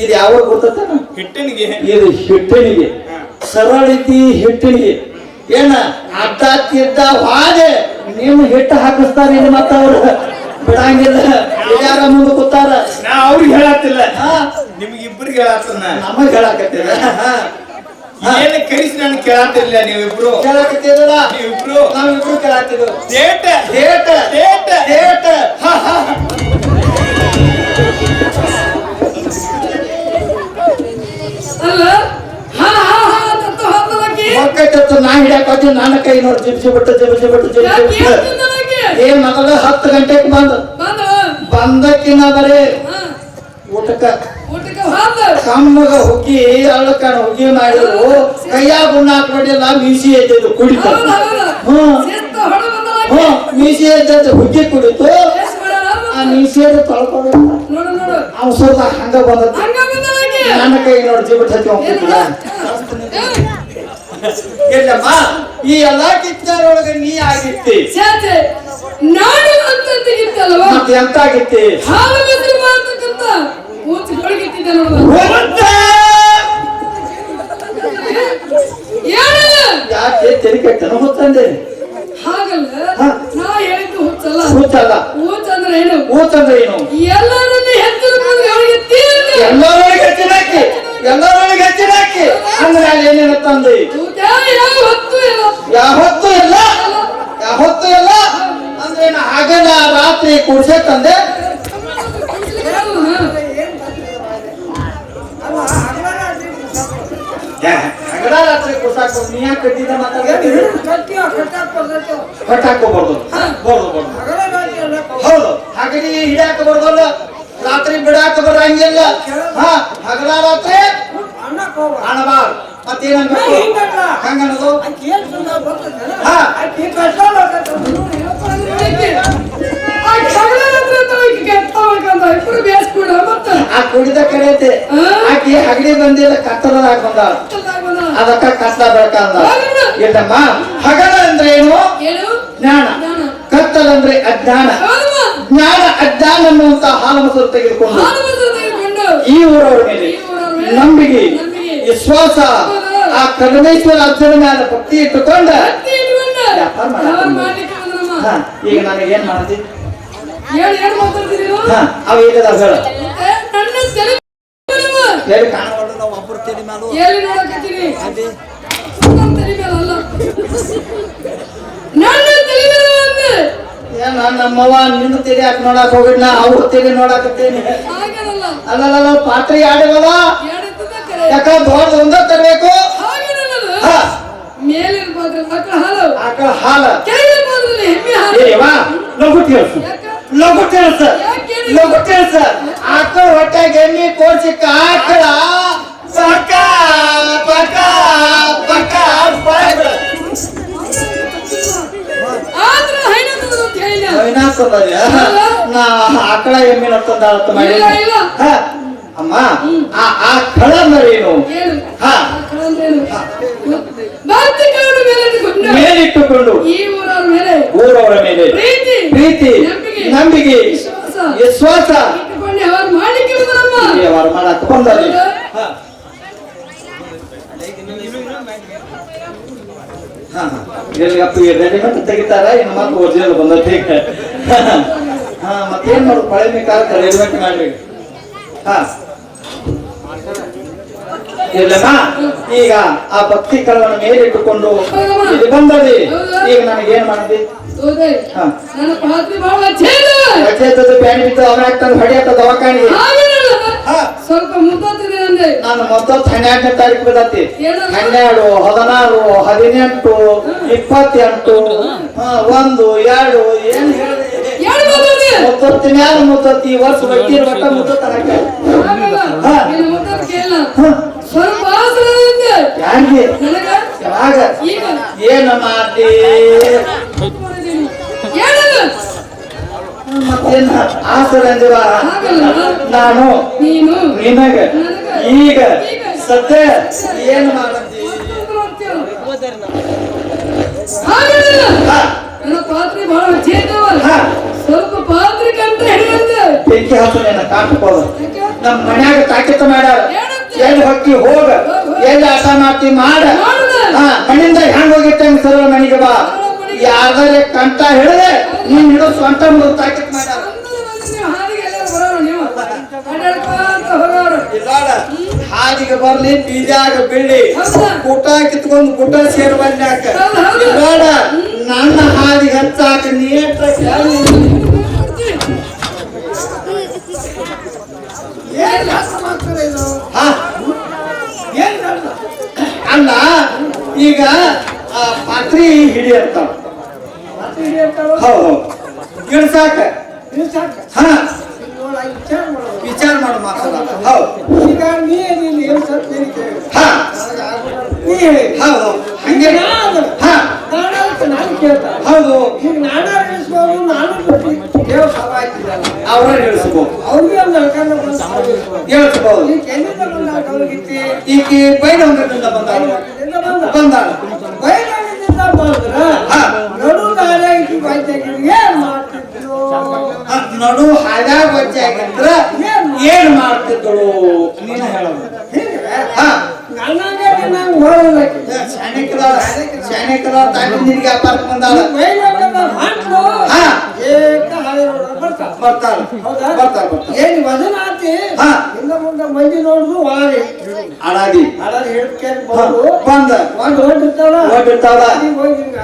ಇದು ಯಾವ ಗೊತ್ತೇನ? ಹಿಟ್ಟನಿಗೆ ಇದು ಹಿಟ್ಟಣಿಗೆ ಸರಳಿತಿ ಹಿಟ್ಟಣಿಗೆ ಏನ ಅಡ್ಡ ತಿದ್ದ ಹಾಗೆ ನೀವು ಹಿಟ್ಟು ಹಾಕಿಸ್ತಾರ ಇಲ್ಲಿ ಮತ್ತ ಅವ್ರು ಬಿಡಂಗಿಲ್ಲ. ಯಾರ ಮುಂದೆ ಕೂತಾರ ನಾ ಅವ್ರಿಗೆ ಹೇಳತ್ತಿಲ್ಲ ಹಾ ನಿಮ್ಗಿಬ್ಬರಿಗೆ ಹೇಳತ್ತನ ನಮಗ್ ಹೇಳಾಕತ್ತಿಲ್ಲ. ಏನು ಕರಿಸಿ ನಾನು ಕೇಳತ್ತಿಲ್ಲ ನೀವಿಬ್ರು ಕೇಳಾಕತ್ತಿರಲ್ಲ ನೀವಿಬ್ರು ನಾವಿಬ್ರು ಕೇಳಾತಿದ್ವು. ಡೇಟ್ ಡೇಟ್ ಡೇಟ್ ಡೇಟ್ ಅಲ್ಲ ಹಾ ಹಾ ಹಾ ಅಂತ ಹಾಕಲಕ್ಕೆ ಮಕ್ಕತ್ತು ನಾ ಹಿಡಿಯಾಕ ನನ್ನ ಕೈ ನೋಡಿ ಜಿಬ್ಸಿ ಬಿಟ್ಟು ಜಿಬ್ಸಿ ಬಿಟ್ಟು ಯಾಕೆ ಜಿಬ್ಸಿ ಬಿಟ್ಟು ಹೇಳ್ತಿದ್ದನಕ್ಕೆ? ಏನ್ ಮೊದಲ 10 ಗಂಟೆಗೆ ಬಂದ ಬಂದ ಬಂದಕ್ಕಿನ್ನ ಬರೀ ಹಾ ಊಟಕ್ಕ ಊಟಕ್ಕೆ ಕಮ್ಮಗ ಹುಗ್ಗಿ ಅಳ್ಳಕ್ಕನ ಹುಗ್ಗಿ ಮಾಡಿದ್ರು ಕೈಯಾಗ ಗುಣ ಹಾಕ್ಬಿಟ್ಟಿಲ್ಲ ಮೀಸಿ ಎದ್ದಿದ್ದು ಕುಡಿತು ಮೀಸಿ ಎದ್ದದ್ದು ಹುಗ್ಗಿ ಕುಡಿತು ಆ ಮೀಸಿಯದು ತೊಳ್ಕೋಬೇಕು ಔಷಧ ಹಂಗ ಬಂದದ್ದು ನನ್ನ ಕೈ ನೋಡಿ ಜಿಬಿಟ್ ಹಚ್ಚಿ ಹೋಗ್ತಿಲ್ಲ ಎಲ್ಲಮ್ಮ ಈ ಎಲ್ಲಾ ಕಿತ್ತಾರೊಳಗೆ ನೀ ಆಗಿತ್ತಿ ನಾನು ಅಂತ ತೆಗಿತ್ತಲ್ವಾ ಮತ್ತೆ ಎಂತ ಆಗಿತ್ತಿ ಹಾಲು ಬಿಸಿಲು ಮಾಡ್ತಕ್ಕಂತ ಊಚಿಗೊಳಗಿತ್ತಿದ್ದೆ ನೋಡುವ ಯಾಕೆ ತೆರಿ ಕೆಟ್ಟನು ಹೊತ್ತಂದೆ ಹಾಗಲ್ಲ ನಾ ಹೇಳಿದ್ದು ಹುಚ್ಚಲ್ಲ ಹುಚ್ಚಲ್ಲ ಊಚಂದ್ರೆ ಏನು ಊಚಂದ್ರೆ ಏನು ಎಲ್ಲರನ್ನ ಹೆಚ್ಚಿನ ಅವಳಿಗೆ ತೀರ್ந்து ಎಲ್ಲರೊಳಗೆ ಹೆಚ್ಚಿನಾಕಿ ಎಲ್ಲರೊಳಗೆ ಹೆಚ್ಚಿನಾಕಿ ಅಂದ್ರೆ ಅಲ್ಲಿ ಏನೇನು ತಂದೆ ಯಾವತ್ತೂ ಇಲ್ಲ ಯಾವತ್ತೂ ಇಲ್ಲ ಅಂದ್ರೆ ನಾ ಹಗಲ ರಾತ್ರಿ ಕುಡ್ಸೆ ತಂದೆ ಹಗಲ ರಾತ್ರಿ ಕುಡ್ಸಾಕ ನೀ ಯಾಕೆ ಕಟ್ಟಿದ ಕಟ್ಟಾಕೋಬಾರ್ದು ಹೌದು ಹಗಲಿ ಹಿಡಿಯಾಕ ಬರ್ದಲ್ಲ ರಾತ್ರಿ ಬಿಡಾಕ ಬರಂಗಿಲ್ಲ ಹಾ ಹಗಲ ರಾತ್ರಿ ಅಣಬಾರ್ ಮತ್ತೇನನ್ಬೇಕು ಹಂಗನ್ನೋದು ಹಾ ಆ ಕುಡಿದ ಕಡೆ ಐತೆ ಆಕಿ ಹಗಲಿ ಬಂದಿಲ್ಲ ಕತ್ತಲದಾಗ ಬಂದ ಅದಕ್ಕ ಕತ್ತ ಬೇಕಂದ ಇಲ್ಲಮ್ಮ ಹಗಲ ಅಂದ್ರೆ ಏನು ಜ್ಞಾನ ಕತ್ತಲ ಅಂದ್ರೆ ಅಜ್ಞಾನ ಜ್ಞಾನ ಅಜ್ಞಾನ ಅನ್ನುವಂತ ಹಾಲು ಮೊಸರು ತೆಗೆದುಕೊಂಡು ಈ ಊರವ್ರ ಮೇಲೆ ನಂಬಿಕೆ ವಿಶ್ವಾಸ ಆ ಕರುಣೇಶ್ವರ ಅರ್ಜುನ ಮೇಲೆ ಭಕ್ತಿ ಇಟ್ಟುಕೊಂಡ ಈಗ ನನಗೆ ಏನ್ ಮಾಡ್ತಿ ಅವ ಹೇಳದ ಹೇಳ ಹೇಳಿ ಕಾಣಬಾರ್ದು ನಾವು ಒಬ್ಬರು ತಲೆ ನಮ್ಮವ್ವ ನಿನ್ನ ತೆರೆ ಹಾಕಿ ನೋಡಕ್ ಹೋಗಿಡ್ನ ಅವ್ರ ತೆರೆ ನೋಡಾಕತ್ತೇನಿ ಅಲ್ಲ ಪಾತ್ರೆ ಆಡಿವಲ್ಲ ಯಾಕ ದೊಡ್ಡ ಒಂದ ತರಬೇಕು ಆಕಳ ಹಾಲ ಲಘು ತಿಳಿಸ ಆಕಳ ಹೊಟ್ಟೆಗೆ ಎಣ್ಣೆ ಕೋರ್ಸಿ ಆಕಳ ಪಕ್ಕ ಪಕ್ಕ ಪಕ್ಕ ನಾ ಆಕಳ ಎಮ್ಮೆ ನಡ್ಕೊಂಡ ಮಾಡಿ ಅಮ್ಮ ಆ ಕಳ ಮರೇನು ಮೇಲಿಟ್ಟುಕೊಂಡು ಊರವರ ಮೇಲೆ ಪ್ರೀತಿ ನಂಬಿಕೆ ವಿಶ್ವಾಸ ವ್ಯವಹಾರ ಮಾಡಕ್ ಬಂದಲ್ಲಿ ರೆಡಿಮೇಡ್ ತೆಗಿತಾರ ಇನ್ನು ಮತ್ತೆ ಒರಿಜಿನಲ್ ಬಂದೈತಿ ಮತ್ತೇನ್ ಮಾಡೋದು ಪಳೆ ಕಾಲ ರೆಡಿಮೇಡ್ ಮಾಡ್ರಿ ಇಲ್ಲಮ್ಮ ಈಗ ಆ ಭಕ್ತಿ ಕಳವನ್ನು ಮೇಲಿಟ್ಟುಕೊಂಡು ಇದು ಬಂದದಿ ಈಗ ನನಗೆ ಏನ್ ಮಾಡಿದ್ವಿ ಬ್ಯಾನ್ ಬಿದ್ದು ಅವನಾಗ್ತಾನೆ ಹೊಡಿಯತ್ತ ದವಾಖಾನಿಗೆ ಸ್ವಲ್ಪ ಮುದ್ದತ್ತಿದೆ ಅಂದೆ ನಾನು ಮೊದಲು 12ನೇ ತಾರೀಕು ಬಿದ್ದತಿ 12 16 18 28 1 2 ಏನ್ ಹೇಳಿದೆ ಮುದ್ದತ್ತಿ ಈ ವರ್ಷ ಬೈತಿ ಒಟ್ಟ ಮುದ್ದತ್ತ ಸ್ವಲ್ಪ ಯಾರಿಗೆ ಯಾವಾಗ ಏನ ಮಾಡಿ ಮತ್ತೇನ ಆಸರ ಅಂದಿವ ನಾನು ನಿನಗ ಈಗ ಸದ್ಯ ಏನ್ ಮಾಡತ್ತಿ ಪಾತ್ರೆ ಬಹಳ ಸ್ವಲ್ಪ ಪಾತ್ರೆ ಕಂತ ಹಿಡಿಯಂತೆ ಬೆಂಕಿ ಹಾಕೋಣ ಕಾಟ್ಕೋದು ನಮ್ಮ ಮನ್ಯಾಗ ತಾಕಿತ ಮಾಡ್ಯಾರ ಎಲ್ಲಿ ಹೊಕ್ಕಿ ಹೋಗ ಎಲ್ಲಿ ಆಟ ಮಾಡ್ತಿ ಮಾಡ ಮನೆಯಿಂದ ಹೆಂಗ್ ಹೋಗಿರ್ತಂಗ ಸರಳ ಮನೆಗೆ ಬಾ ಯಾವ್ದಾರೆ ಕಂಠ ಹಿಡದೆ ನೀನ್ ಹಿಡೋ ಸ್ವಂತ ಮುಗಿದು ತಾಕಿತ್ ಮಾಡ್ಯಾರ ಹಾದಿಗೆ ಬರ್ಲಿ ಬೀಜಾಗ ಬೀಳಿ ಊಟ ಕಿತ್ಕೊಂಡು ಗುಡ್ಡ ಸೇರ್ ಬಂದ್ಯಾಕ ಬೇಡ ನನ್ನ ಹಾದಿಗೆ ಹಚ್ಚಾಕ ನೀಟ ಅಲ್ಲ ಈಗ ಪಾತ್ರಿ ಹಿಡಿಯರ್ತಾವ ಹೌದು ಇಳ್ಸಾಕ ವಿಚಾರ ಮಾಡು ಮಾತಾಡ ಹೌದು ಈಗ ನೀ ಏನ್ ಸ್ವಲ್ಪ ಹೇಳಿಕೆ ಹಾ ನೀ ಹೇಳಿ ಹೌದು ಹಂಗೆ ಹಾ ನಾನು ಕೇಳ್ತಾರೆ ಹೌದು ಈಗ ನಾನಾ ಹೇಳಿಸ್ಬೋದು ನಾನು ದೇವ ಸಭಾ ಹಾಕಿದ್ದಲ್ಲ ಅವ್ರ ಹೇಳಿಸ್ಬೋದು ಅವ್ರಿಗೆ ಒಂದು ಅಳ್ಕಂಡ ಹೇಳಿಸ್ಬೋದು ಈಗ ಎಲ್ಲಿಂದ ಬಂದ ಕವಲಿಗಿತ್ತಿ ಈಕೆ ಬೈಲಹೊಂಗದಿಂದ ಬಂದಾಳ ಬಂದಾಳ ಬಯಲಾಗಿದ್ದ ಬಂದ್ರ ಹಾ ನಡು ದಾರಿ ಐತಿ ಬಾಯ್ತಾಗಿರಿ ಏನ್ ಮಾಡ್ತಿದ್ರು ನಡು ಹಾದಾಗ ವಜ್ಜೆ ಆಗಿದ್ರ ಏನ್ ಮಾಡ್ತಿದ್ದಳು ನೀನು ಹೇಳೋದು ಹೀಗೆ ಹಾ ನನಗೆ ನಂಗೆ ಹೋಗೋದಕ್ಕೆ ಶಾಣಿಕರ ತಾಯಿ ನಿನಗೆ ಅಪಾರ್ಕ್ ಬಂದಾಳ ಬಯಲಾಗದ ಮಾತು ಹಾ ಏಕ ಹಳೆ ಬರ್ತಾವ ಬರ್ತಾಳ ಹೌದಾ? ಬರ್ತಾಳ ಏನ್ ವಜನ ಆತಿ ಹಾ ಹಿಂದ ಮುಂದೆ ಮಂದಿ ನೋಡುದು ಒಳಗೆ ಅಡಾದಿ ಅದಾದ ಹೇಳ್ಕೇಳಿ ಬಂದು ಬಂದ ಒಂದು ಹೊಂಟಿರ್ತಾಳ ಹೊರಟಿರ್ತಾಳ ಹೋಗಿ ಹಿಂಗ